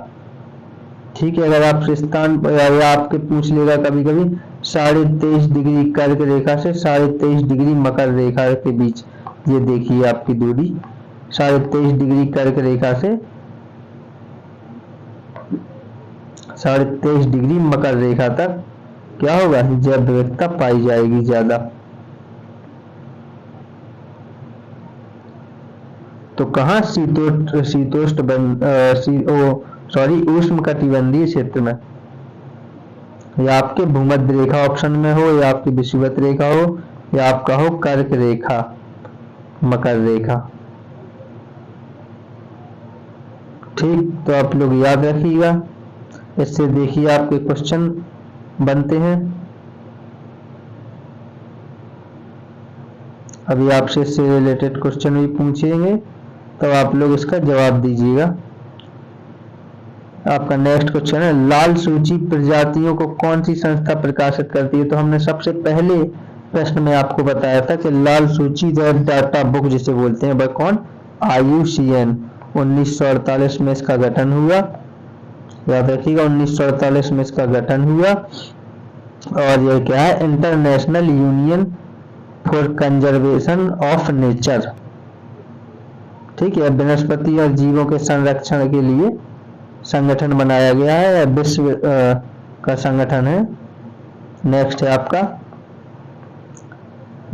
ठीक है, अगर आप स्थान या आपके पूछ लेगा कभी कभी 23.5 डिग्री कर्क रेखा से 23.5 डिग्री मकर रेखा के बीच, ये देखिए आपकी दूरी 23.5 डिग्री कर्क रेखा से 23.5 डिग्री मकर रेखा तक क्या होगा, जैव विविधता पाई जाएगी ज्यादा। तो कहाँ उष्ण कटिबंधीय क्षेत्र में, या आपके भूमध्य रेखा ऑप्शन में हो, या आपकी विषुवत रेखा हो, या आपका हो कर्क रेखा, मकर रेखा। ठीक, तो आप लोग याद रखिएगा। इससे देखिए आपके क्वेश्चन बनते हैं। अभी आपसे इससे रिलेटेड क्वेश्चन भी पूछेंगे, तो आप लोग इसका जवाब दीजिएगा। आपका नेक्स्ट क्वेश्चन है, लाल सूची प्रजातियों को कौन सी संस्था प्रकाशित करती है। तो हमने सबसे पहले प्रश्न में आपको बताया था कि लाल सूची रेड डाटा बुक जिसे बोलते हैं वह कौन, IUCN 1948 में इसका गठन हुआ। याद रखिएगा 1948 में इसका गठन हुआ। और यह क्या है, international union for conservation of nature. ठीक है, वनस्पति और जीवों के संरक्षण के लिए संगठन बनाया गया है, विश्व का संगठन है। नेक्स्ट है आपका,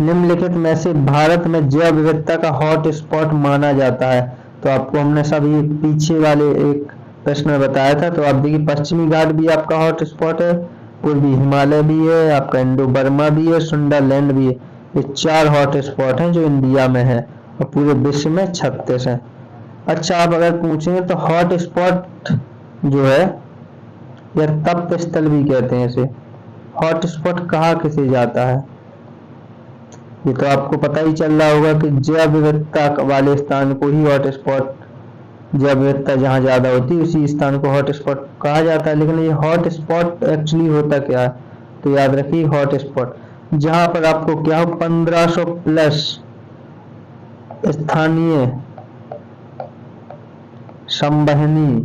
निम्नलिखित में से भारत में जैव विविधता का हॉट स्पॉट माना जाता है। तो आपको हमने सभी पीछे वाले एक प्रश्न में बताया था। तो आप देखिए पश्चिमी घाट भी आपका हॉट स्पॉट है, पूर्वी हिमालय भी है, आपका इंडो बर्मा भी है, सुंदरलैंड भी है। ये 4 हॉट स्पॉट हैं जो इंडिया में है, और पूरे विश्व में 36 है। अच्छा, आप अगर पूछेंगे तो हॉट स्पॉट जो है, या तप स्थल भी कहते हैं इसे, हॉट स्पॉट कहा किसे जाता है, ये तो आपको पता ही चल रहा होगा कि जैव विविधता वाले स्थान को ही हॉट स्पॉट, जैव विविधता जहाँ ज्यादा होती है उसी स्थान को हॉट स्पॉट कहा जाता है। लेकिन ये हॉट स्पॉट एक्चुअली होता क्या है, तो याद रखिए हॉट स्पॉट जहां पर आपको क्या हो 1500 प्लस स्थानीय संवहनी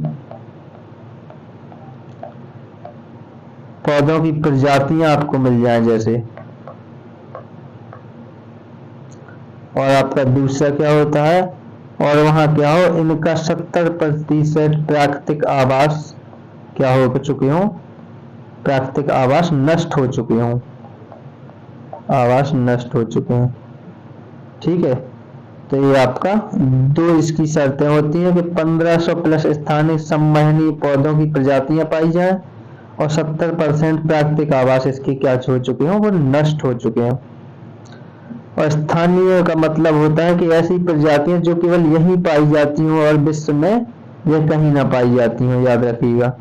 पौधों की प्रजातियां आपको मिल जाए जैसे। और आपका दूसरा क्या होता है, और वहां क्या हो, इनका 70% प्राकृतिक आवास क्या हो चुके हो, प्राकृतिक आवास नष्ट हो चुके हो, आवास नष्ट हो चुके हैं। ठीक है, तो ये आपका 2 इसकी शर्तें होती हैं कि 1500 प्लस स्थानीय संवहनी पौधों की प्रजातियां पाई जाए, और 70% प्राकृतिक आवास इसके क्या हो चुके हैं, वो नष्ट हो चुके हैं। और स्थानीय का मतलब होता है कि ऐसी प्रजातियां जो केवल यहीं पाई जाती हों और विश्व में यह कहीं ना पाई जाती हों, याद रखिएगा।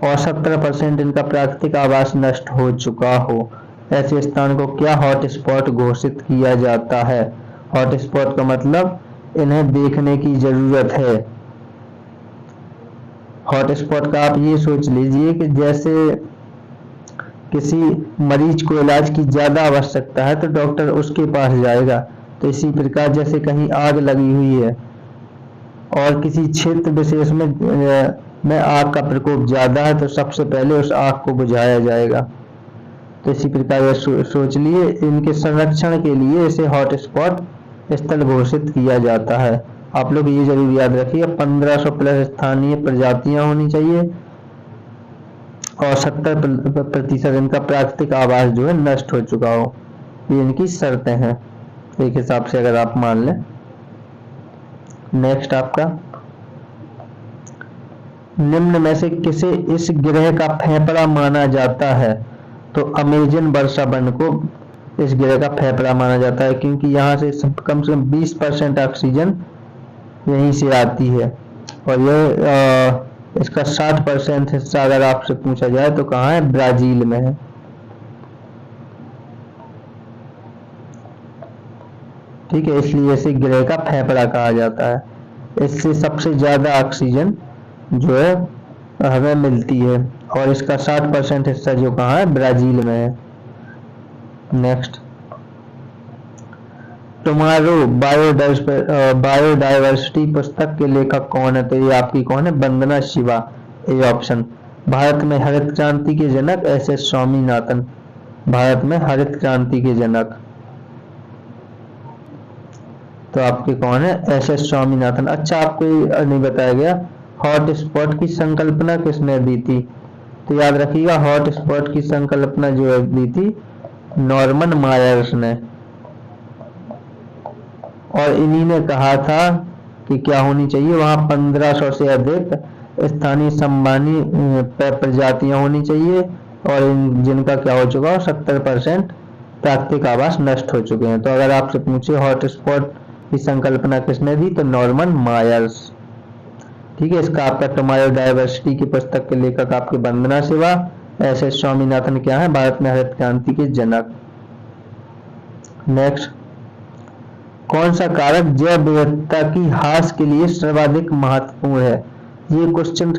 और 70% इनका प्राकृतिक आवास नष्ट हो चुका हो, ऐसे स्थान को क्या हॉट स्पॉट घोषित किया जाता है। हॉट स्पॉट का मतलब इन्हें देखने की जरूरत है। हॉट स्पॉट का आप ये सोच लीजिए कि जैसे किसी मरीज को इलाज की ज्यादा आवश्यकता है तो डॉक्टर उसके पास जाएगा, तो इसी प्रकार जैसे कहीं आग लगी हुई है और किसी क्षेत्र विशेष में आग का प्रकोप ज्यादा है, तो सबसे पहले उस आग को बुझाया जाएगा। तो इसी प्रकार यह सोच लिए इनके संरक्षण के लिए इसे हॉट स्पॉट स्थल घोषित किया जाता है। आप लोग ये जरूर याद रखिए 1500 प्लस स्थानीय प्रजातियां होनी चाहिए, और 70% इनका प्राकृतिक आवास जो है नष्ट हो चुका हो। ये इनकी शर्तें हैं एक हिसाब से अगर आप मान लें। नेक्स्ट आपका, निम्न में से किसे इस ग्रह का फेफड़ा माना जाता है? तो अमेजन वर्षा वन को इस ग्रह का फेफड़ा माना जाता है, क्योंकि यहाँ से कम 20% ऑक्सीजन यहीं से आती है, और ये इसका 60% हिस्सा अगर आपसे पूछा जाए तो कहाँ है? ब्राजील में है। ठीक है, इसलिए इसे ग्रह का फेफड़ा कहा जाता है। इससे सबसे ज्यादा ऑक्सीजन जो है हमें मिलती है, और इसका 60% हिस्सा जो कहाँ है? ब्राजील में है। नेक्स्ट, टुमारो बायोडायवर्सिटी पुस्तक के लेखक कौन है? तो ये आपकी कौन है? वंदना शिवा, ए ऑप्शन। भारत में हरित क्रांति के जनक एस.एस. स्वामीनाथन, भारत में हरित क्रांति के जनक तो आपके कौन है? एस.एस. स्वामीनाथन। अच्छा, आपको नहीं बताया गया हॉट स्पॉट की संकल्पना किसने दी थी? तो याद रखिएगा, हॉट स्पॉट की संकल्पना जो दी थी नॉर्मन मायर्स ने, और इन्हीं ने कहा था कि क्या होनी चाहिए वहां 1500 से अधिक स्थानीय संबानी प्रजातियां होनी चाहिए, और जिनका क्या हो चुका है? 70% प्राकृतिक आवास नष्ट हो चुके हैं। तो अगर आपसे पूछे हॉट स्पॉट की संकल्पना किसने दी, तो नॉर्मन मायर्स। ठीक है, इसका आपका टुमारो डायवर्सिटी की पुस्तक के लेखक आपके वंदना शिवा, एस.एस. स्वामीनाथन क्या है? भारत में हरित क्रांति के जनक। नेक्स्ट, कौन सा कारक जैव विविधता की ह्रास के लिए सर्वाधिक महत्वपूर्ण है? ये क्वेश्चन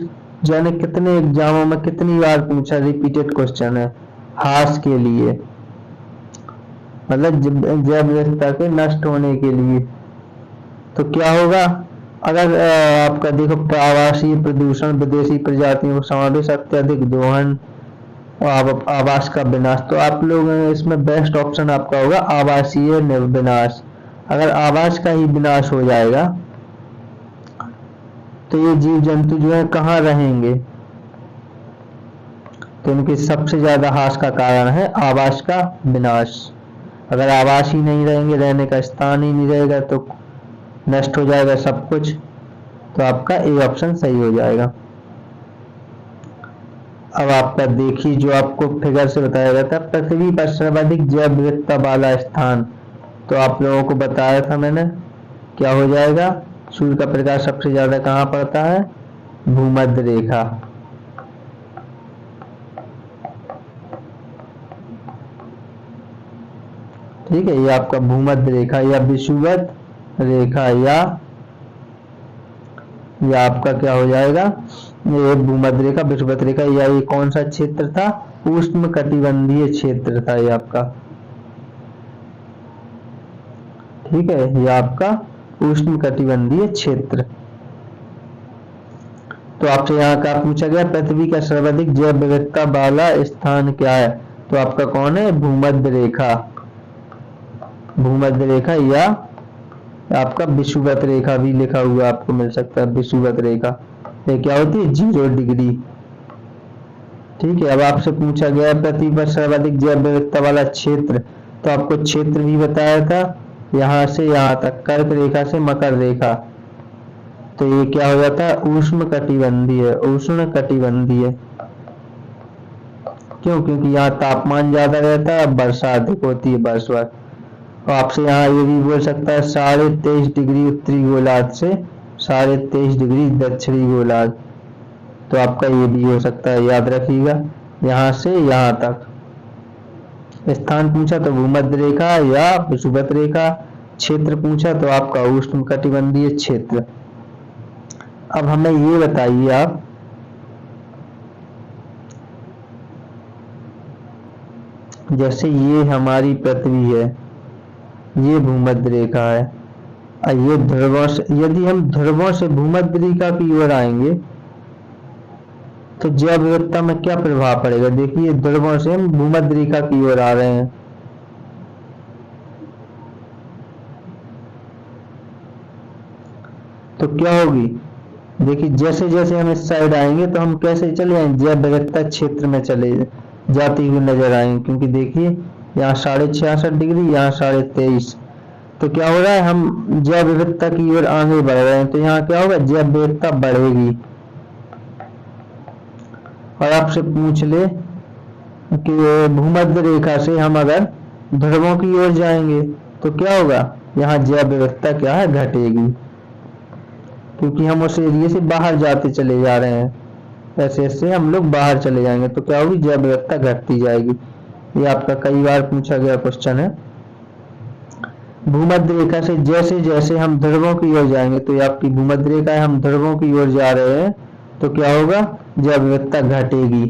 जाने कितने एग्जामों में कितनी बार पूछा, रिपीटेड क्वेश्चन है। ह्रास के लिए मतलब जैव विविधता के नष्ट होने के लिए, तो क्या होगा? अगर आपका देखो, आवासीय प्रदूषण, विदेशी प्रजातियों का समावेश, अत्यधिक दोहन, आवास का विनाश। तो आप लोग इसमें बेस्ट ऑप्शन आपका होगा आवासीय विनाश। अगर आवास का ही विनाश हो जाएगा तो ये जीव जंतु जो है कहाँ रहेंगे? तो इनके सबसे ज्यादा ह्रास का कारण है आवास का विनाश। अगर आवास ही नहीं रहेंगे, रहने का स्थान ही नहीं रहेगा, तो नष्ट हो जाएगा सब कुछ। तो आपका ए ऑप्शन सही हो जाएगा। अब आपका देखिए, जो आपको फिगर से बताया गया था, पृथ्वी पर सर्वाधिक जैव विविधता वाला स्थान, तो आप लोगों को बताया था मैंने, क्या हो जाएगा? सूर्य का प्रकाश सबसे ज्यादा कहाँ पड़ता है? भूमध्य रेखा। ठीक है, ये आपका भूमध्य रेखा या विषुवत रेखा, या आपका क्या हो जाएगा? ये भूमध्य रेखा, विषुवत रेखा, या ये कौन सा क्षेत्र था? उष्ण कटिबंधीय क्षेत्र था ये आपका। ठीक है, ये आपका उष्ण कटिबंधीय क्षेत्र। तो आपसे यहाँ का पूछा गया पृथ्वी का सर्वाधिक जैव विविधता वाला स्थान क्या है? तो आपका कौन है? भूमध्य रेखा। भूमध्य रेखा या आपका विषुवत रेखा भी लिखा हुआ आपको मिल सकता है। विषुवत रेखा ये क्या होती है? 0 डिग्री। ठीक है, अब आपसे पूछा गया पृथ्वी पर सर्वाधिक जैव विविधता वाला क्षेत्र, तो आपको क्षेत्र भी बताया था, यहाँ से यहाँ तक, कर्क रेखा से मकर रेखा। तो ये क्या हो जाता है? उष्ण कटिबंधीय। उष्ण कटिबंधीय क्यों? क्योंकि यहाँ तापमान ज्यादा रहता है, वर्षा अधिक होती है, वर्षा। तो आपसे यहाँ ये भी बोल सकता है 23.5 डिग्री उत्तरी गोलार्ध से 23.5 डिग्री दक्षिणी गोलार्ध। तो आपका ये भी हो सकता है, याद रखिएगा। यहाँ से यहाँ तक स्थान पूछा तो भूमध्य रेखा या विषुवत रेखा, क्षेत्र पूछा तो आपका उष्ण कटिबंधीय क्षेत्र। अब हमें ये बताइए आप, जैसे ये हमारी पृथ्वी है, ये भूमध्य रेखा है, ये ध्रुवों से, यदि हम ध्रुवों से भूमध्य रेखा की ओर आएंगे तो जैव विविधता में क्या प्रभाव पड़ेगा? देखिए, ध्रुवों से हम भूमध्य रेखा की ओर आ रहे हैं, तो क्या होगी? देखिए, जैसे जैसे हम इस साइड आएंगे तो हम कैसे चले आएंगे? जैव विविधता क्षेत्र में चले जाती हुई नजर आएंगे, क्योंकि देखिए यहाँ 66.5 डिग्री, यहाँ 23.5, तो क्या हो रहा है, हम जैव विविधता की ओर आगे बढ़ रहे हैं, तो यहाँ क्या होगा, जैव विविधता बढ़ेगी। और आपसे पूछ ले कि भूमध्य रेखा से हम अगर ध्रुवों की ओर जाएंगे तो क्या होगा, यहाँ जैव विविधता क्या है, घटेगी, क्योंकि हम उस एरिया से बाहर जाते चले जा रहे हैं। ऐसे ऐसे हम लोग बाहर चले जाएंगे तो क्या होगी, जैव विविधता घटती जाएगी। ये आपका कई बार पूछा गया क्वेश्चन है। भूमध्य रेखा से जैसे जैसे हम ध्रुवों की ओर जाएंगे, तो ये आपकी भूमध्य रेखा है, हम ध्रुवों की ओर जा रहे हैं, तो क्या होगा, जैव विविधता घटेगी,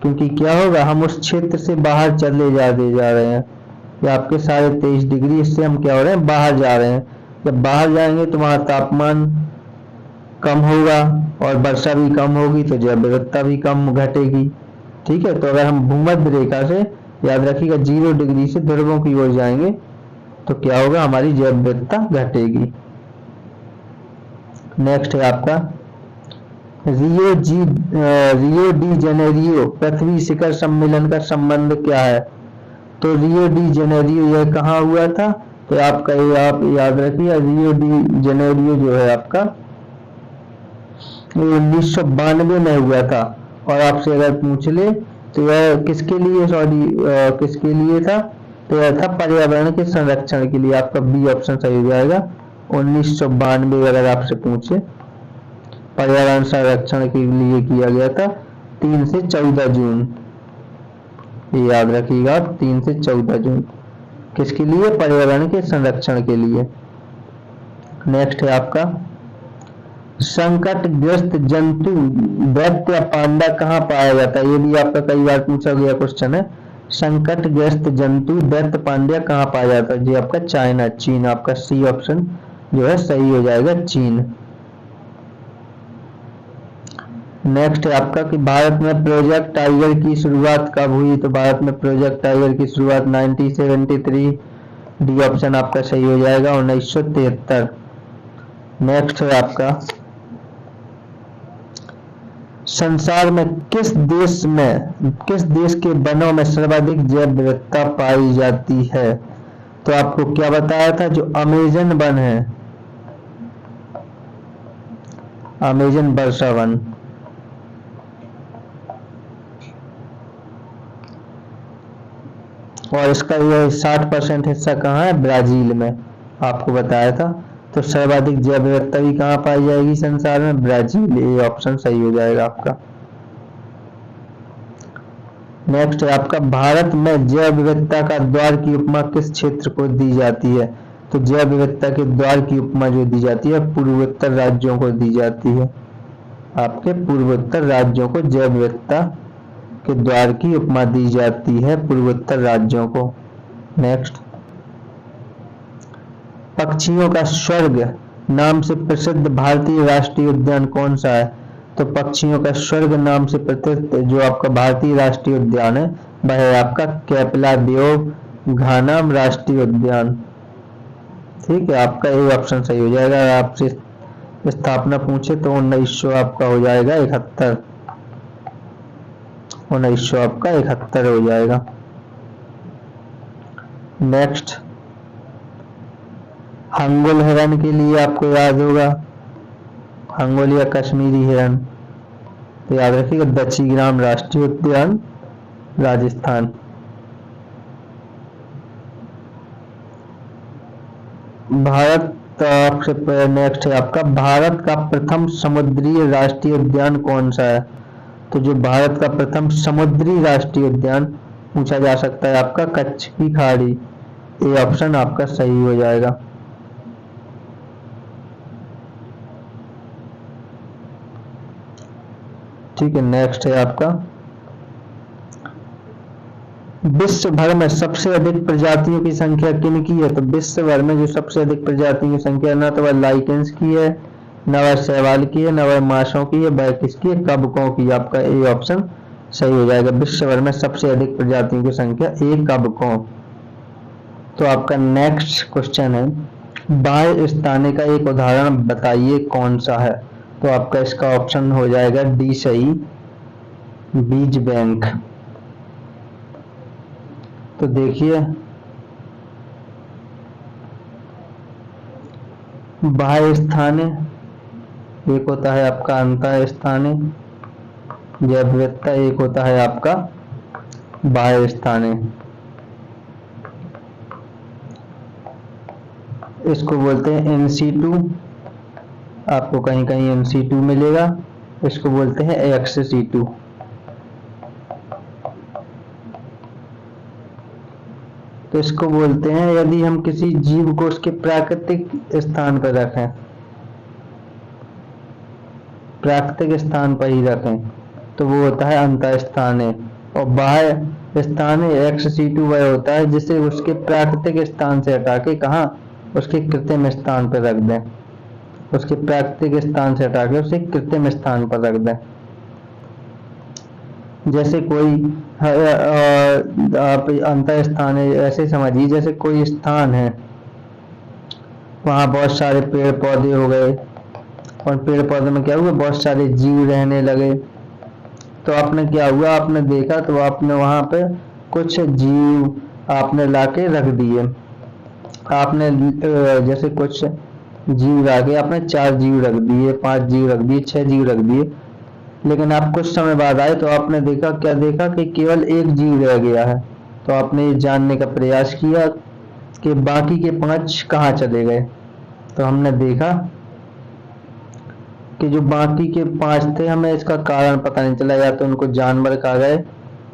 क्योंकि क्या होगा, हम उस क्षेत्र से बाहर चले जा रहे हैं। ये आपके 23.5 डिग्री, इससे हम क्या हो रहे हैं, बाहर जा रहे हैं। जब बाहर जाएंगे तो वहां तापमान कम होगा और वर्षा भी कम होगी, तो जैव विविधता भी कम घटेगी। ठीक है, तो अगर हम भूमध्य रेखा से, याद रखिएगा, 0 डिग्री से ध्रुवों की ओर जाएंगे तो क्या होगा, हमारी जैव विविधता घटेगी। नेक्स्ट है आपका रियो डी जेनेरियो पृथ्वी शिखर सम्मेलन का संबंध क्या है। तो रियो डी जेनेरियो यह कहाँ हुआ था, तो आप याद रखिए, रियो डी जेनेरियो जो है आपका 1992 में हुआ था। और आपसे अगर पूछ ले तो यह किसके लिए था, तो यह था पर्यावरण के संरक्षण के लिए। आपका बी ऑप्शन सही हो जाएगा। 1992 अगर आपसे पूछे, पर्यावरण संरक्षण के लिए किया गया था 3 से 14 जून, ये याद रखिएगा, 3 से 14 जून किसके लिए, पर्यावरण के संरक्षण के लिए। नेक्स्ट है आपका संकटग्रस्त जंतु दैत्य पांडा कहाँ पाया जाता है। ये भी आपका कई बार पूछा गया क्वेश्चन है। संकटग्रस्त जंतु दैत्य पांड्या कहाँ पाया जाता है, जी आपका चाइना, चीन। आपका सी ऑप्शन जो है सही हो जाएगा, चीन। नेक्स्ट है आपका कि भारत में प्रोजेक्ट टाइगर की शुरुआत कब हुई। तो भारत में प्रोजेक्ट टाइगर की शुरुआत 1973, डी ऑप्शन आपका सही हो जाएगा, 1973। नेक्स्ट है आपका संसार में किस देश के वनों में सर्वाधिक जैव विविधता पाई जाती है। तो आपको क्या बताया था, जो अमेजन वन है, अमेजन वर्षा वन। और इसका यह 60% हिस्सा कहाँ है, ब्राजील में, आपको बताया था। तो सर्वाधिक जैव विविधता भी कहाँ पाई जाएगी संसार में, ब्राजील। ये ऑप्शन सही हो जाएगा आपका। नेक्स्ट है आपका भारत में जैव विविधता का द्वार की उपमा किस क्षेत्र को दी जाती है। तो जैव विविधता के द्वार की उपमा जो दी जाती है, पूर्वोत्तर राज्यों को दी जाती है। आपके पूर्वोत्तर राज्यों को जैव विविधता के द्वार की उपमा दी जाती है, पूर्वोत्तर राज्यों को। नेक्स्ट, पक्षियों का स्वर्ग नाम से प्रसिद्ध भारतीय राष्ट्रीय उद्यान कौन सा है। तो पक्षियों का स्वर्ग नाम से प्रसिद्ध जो आपका भारतीय राष्ट्रीय उद्यान है, वह है आपका केपलादियो घानम राष्ट्रीय उद्यान। ठीक है, आपका ये ऑप्शन सही हो जाएगा। आपसे स्थापना पूछे तो 1900 आपका हो जाएगा 71, 1900 आपका 71 हो जाएगा। नेक्स्ट, हंगुल हिरन के लिए आपको याद होगा, हंगुल या कश्मीरी हिरन, तो याद रखिएगा दक्षिग्राम राष्ट्रीय उद्यान, राजस्थान। भारत आपसे नेक्स्ट है आपका भारत का प्रथम समुद्री राष्ट्रीय उद्यान कौन सा है। तो जो भारत का प्रथम समुद्री राष्ट्रीय उद्यान पूछा जा सकता है आपका कच्छ की खाड़ी। ये ऑप्शन आपका सही हो जाएगा। ठीक है, नेक्स्ट है आपका विश्व भर में सबसे अधिक प्रजातियों की संख्या किन की है। तो विश्व भर में जो सबसे अधिक प्रजातियों की संख्या ना तो वह लाइकेंस की है, न वह शैवाल की है, न वह माछों की है, वह किसकी है, कबकों की। आपका ए ऑप्शन सही हो जाएगा। विश्व भर में सबसे अधिक प्रजातियों की संख्या ए कबकों। तो आपका नेक्स्ट क्वेश्चन है बाह्य स्तने का एक उदाहरण बताइए कौन सा है। तो आपका इसका ऑप्शन हो जाएगा डी सही, बीज बैंक। तो देखिए बाह्य स्थानीय, एक होता है आपका अंतः स्थानीय जैव विविधता, एक होता है आपका बाह्य स्थानीय। इसको बोलते हैं in-situ, आपको कहीं कहीं in-situ मिलेगा, इसको बोलते हैं ex-situ। तो इसको बोलते हैं यदि हम किसी जीव को उसके प्राकृतिक स्थान पर रखें, प्राकृतिक स्थान पर ही रखें, तो वो होता है अंतः स्थानीय। और बाह्य स्थानीय ex-situ वह होता है जिसे उसके प्राकृतिक स्थान से हटा के कहाँ, उसके कृत्रिम स्थान पर रख दें, उसके प्राकृतिक स्थान से हटा के उसे कृत्रिम स्थान पर रख दें। जैसे कोई आप अंतः स्थान है ऐसे समझिए, जैसे कोई स्थान है, वहाँ बहुत सारे पेड़ पौधे हो गए, और पेड़ पौधे में क्या हुआ, बहुत सारे जीव रहने लगे। तो आपने क्या हुआ, आपने देखा तो आपने वहाँ पे कुछ जीव आपने लाके रख दिए, आपने जैसे कुछ जीव लाके आपने 4 जीव रख दिए, 5 जीव रख दिए, 6 जीव रख दिए। लेकिन आप कुछ समय बाद आए तो आपने देखा, क्या देखा कि केवल 1 जीव रह गया है। तो आपने ये जानने का प्रयास किया कि बाकी के 5 कहाँ चले गए। तो हमने देखा कि जो बाकी के 5 थे, हमें इसका कारण पता नहीं चला, या तो उनको जानवर खा गए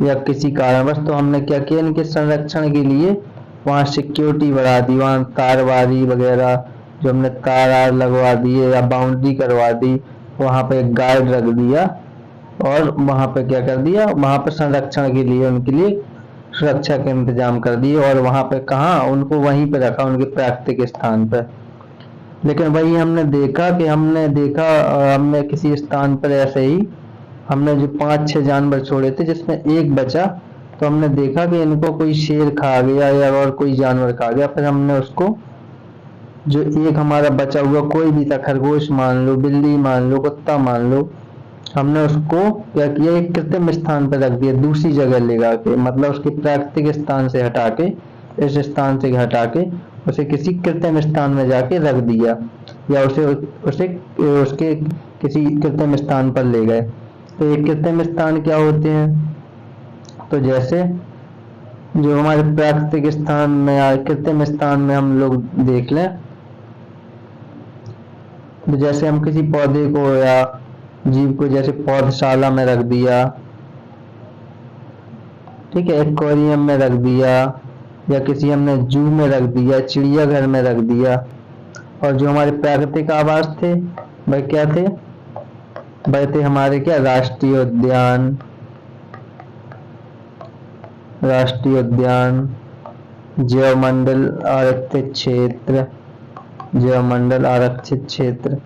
या किसी कारणवश। तो हमने क्या किया, इनके संरक्षण के लिए वहाँ सिक्योरिटी बढ़ा दी, वहाँ तारबारी वगैरह जो हमने तार लगवा दिए या बाउंड्री करवा दी, वहाँ पे एक गार्ड रख दिया, और वहाँ पे क्या कर दिया, वहाँ पे संरक्षण के लिए उनके लिए सुरक्षा के इंतजाम कर दिए, और वहाँ पे कहाँ, उनको वहीं पे रखा, उनके प्राकृतिक स्थान पर। लेकिन वही हमने देखा कि हमने किसी स्थान पर ऐसे ही हमने जो 5-6 जानवर छोड़े थे जिसमें एक बचा, तो हमने देखा कि इनको कोई शेर खा गया या और कोई जानवर खा गया। फिर हमने उसको, जो एक हमारा बचा हुआ कोई भी था, खरगोश मान लो, बिल्ली मान लो, कुत्ता मान लो, हमने उसको क्या किया, एक कृत्रिम स्थान पर रख दिया, दूसरी जगह ले जाके, मतलब उसके प्राकृतिक स्थान से हटा के, इस स्थान से हटा के उसे किसी कृत्रिम स्थान में जाके रख दिया, या उसे उसके किसी कृत्रिम स्थान पर ले गए। तो ये कृत्रिम स्थान क्या होते हैं, तो जैसे जो हमारे प्राकृतिक स्थान में या कृत्रिम स्थान में हम लोग देख लें, तो जैसे हम किसी पौधे को या जीव को जैसे पौधशाला में रख दिया, ठीक है, एक्वेरियम में रख दिया, या किसी हमने जू में रख दिया, चिड़ियाघर में रख दिया। और जो हमारे प्राकृतिक आवास थे वह क्या थे, वह थे हमारे क्या, राष्ट्रीय उद्यान, राष्ट्रीय उद्यान, जैवमंडल आरक्षित क्षेत्र, जैवमंडल आरक्षित क्षेत्र,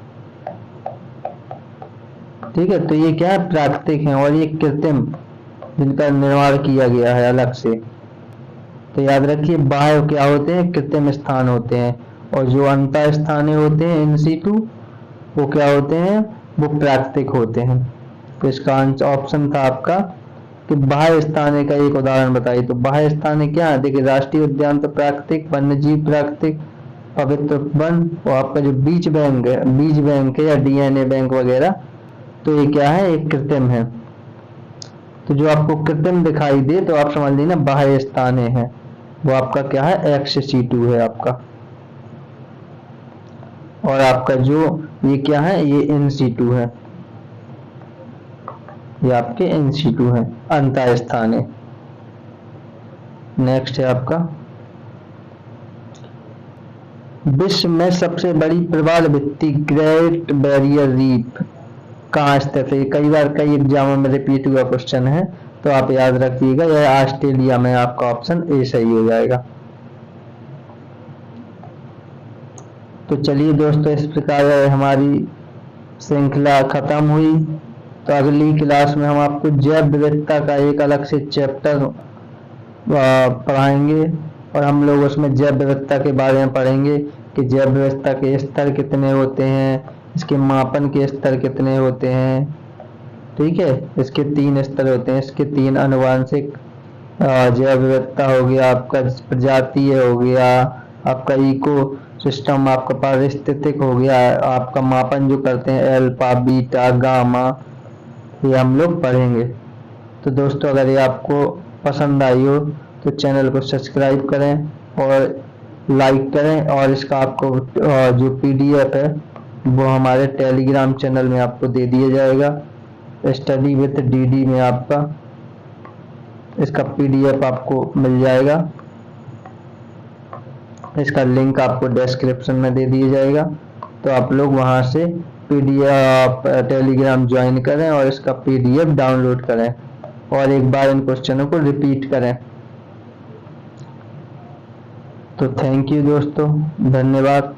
ठीक है। तो ये क्या है, प्राकृतिक है, और ये कृत्रिम, जिनका निर्माण किया गया है अलग से। तो याद रखिए, बाह्य क्या होते हैं, कृत्रिम स्थान होते हैं, और जो अंतः स्थानीय होते हैं in-situ, वो क्या होते हैं, वो प्राकृतिक होते हैं। तो इसका ऑप्शन था आपका कि बाह्य स्थानीय का एक उदाहरण बताइए। तो बाह्य स्थानीय क्या है, देखिए, राष्ट्रीय उद्यान तो प्राकृतिक, वन्य जीव प्राकृतिक, पवित्र वन, और आपका जो बीज बैंक है या DNA बैंक वगैरह, तो ये क्या है, एक कृत्रिम है। तो जो आपको कृत्रिम दिखाई दे तो आप समझ लेना बाह्य स्थानीय है, वो आपका क्या है, ex-situ है आपका। और आपका जो ये क्या है, ये in-situ है, ये आपके in-situ है, अंतः स्थानीय। नेक्स्ट है आपका, विश्व में सबसे बड़ी प्रवाल भित्ति ग्रेट बैरियर रीफ कहाँ स्थित है। कई बार कई एग्जामों में रिपीट हुआ क्वेश्चन है, तो आप याद रखिएगा, यह ऑस्ट्रेलिया में, आपका ऑप्शन ए सही हो जाएगा। तो चलिए दोस्तों, इस प्रकार हमारी श्रृंखला खत्म हुई। तो अगली क्लास में हम आपको जैव विविधता का एक अलग से चैप्टर पढ़ाएंगे, और हम लोग उसमें जैव विविधता के बारे में पढ़ेंगे कि जैव विविधता के स्तर कितने होते हैं, इसके मापन के स्तर कितने होते हैं, ठीक है। इसके 3 स्तर होते हैं, इसके 3 आनुवांशिक जैव विविधता हो गया, आपका प्रजातीय हो गया, आपका इको सिस्टम आपका पारिस्थितिक हो गया है, आपका मापन जो करते हैं अल्फा बीटा गामा, ये हम लोग पढ़ेंगे। तो दोस्तों अगर ये आपको पसंद आई हो तो चैनल को सब्सक्राइब करें और लाइक करें, और इसका आपको जो पीडीएफ है वो हमारे टेलीग्राम चैनल में आपको दे दिया जाएगा। स्टडी विद डीडी में आपका इसका पीडीएफ आपको मिल जाएगा, इसका लिंक आपको डिस्क्रिप्शन में दे दिया जाएगा। तो आप लोग वहां से पीडीएफ टेलीग्राम ज्वाइन करें और इसका पीडीएफ डाउनलोड करें और एक बार इन क्वेश्चनों को रिपीट करें। तो थैंक यू दोस्तों, धन्यवाद।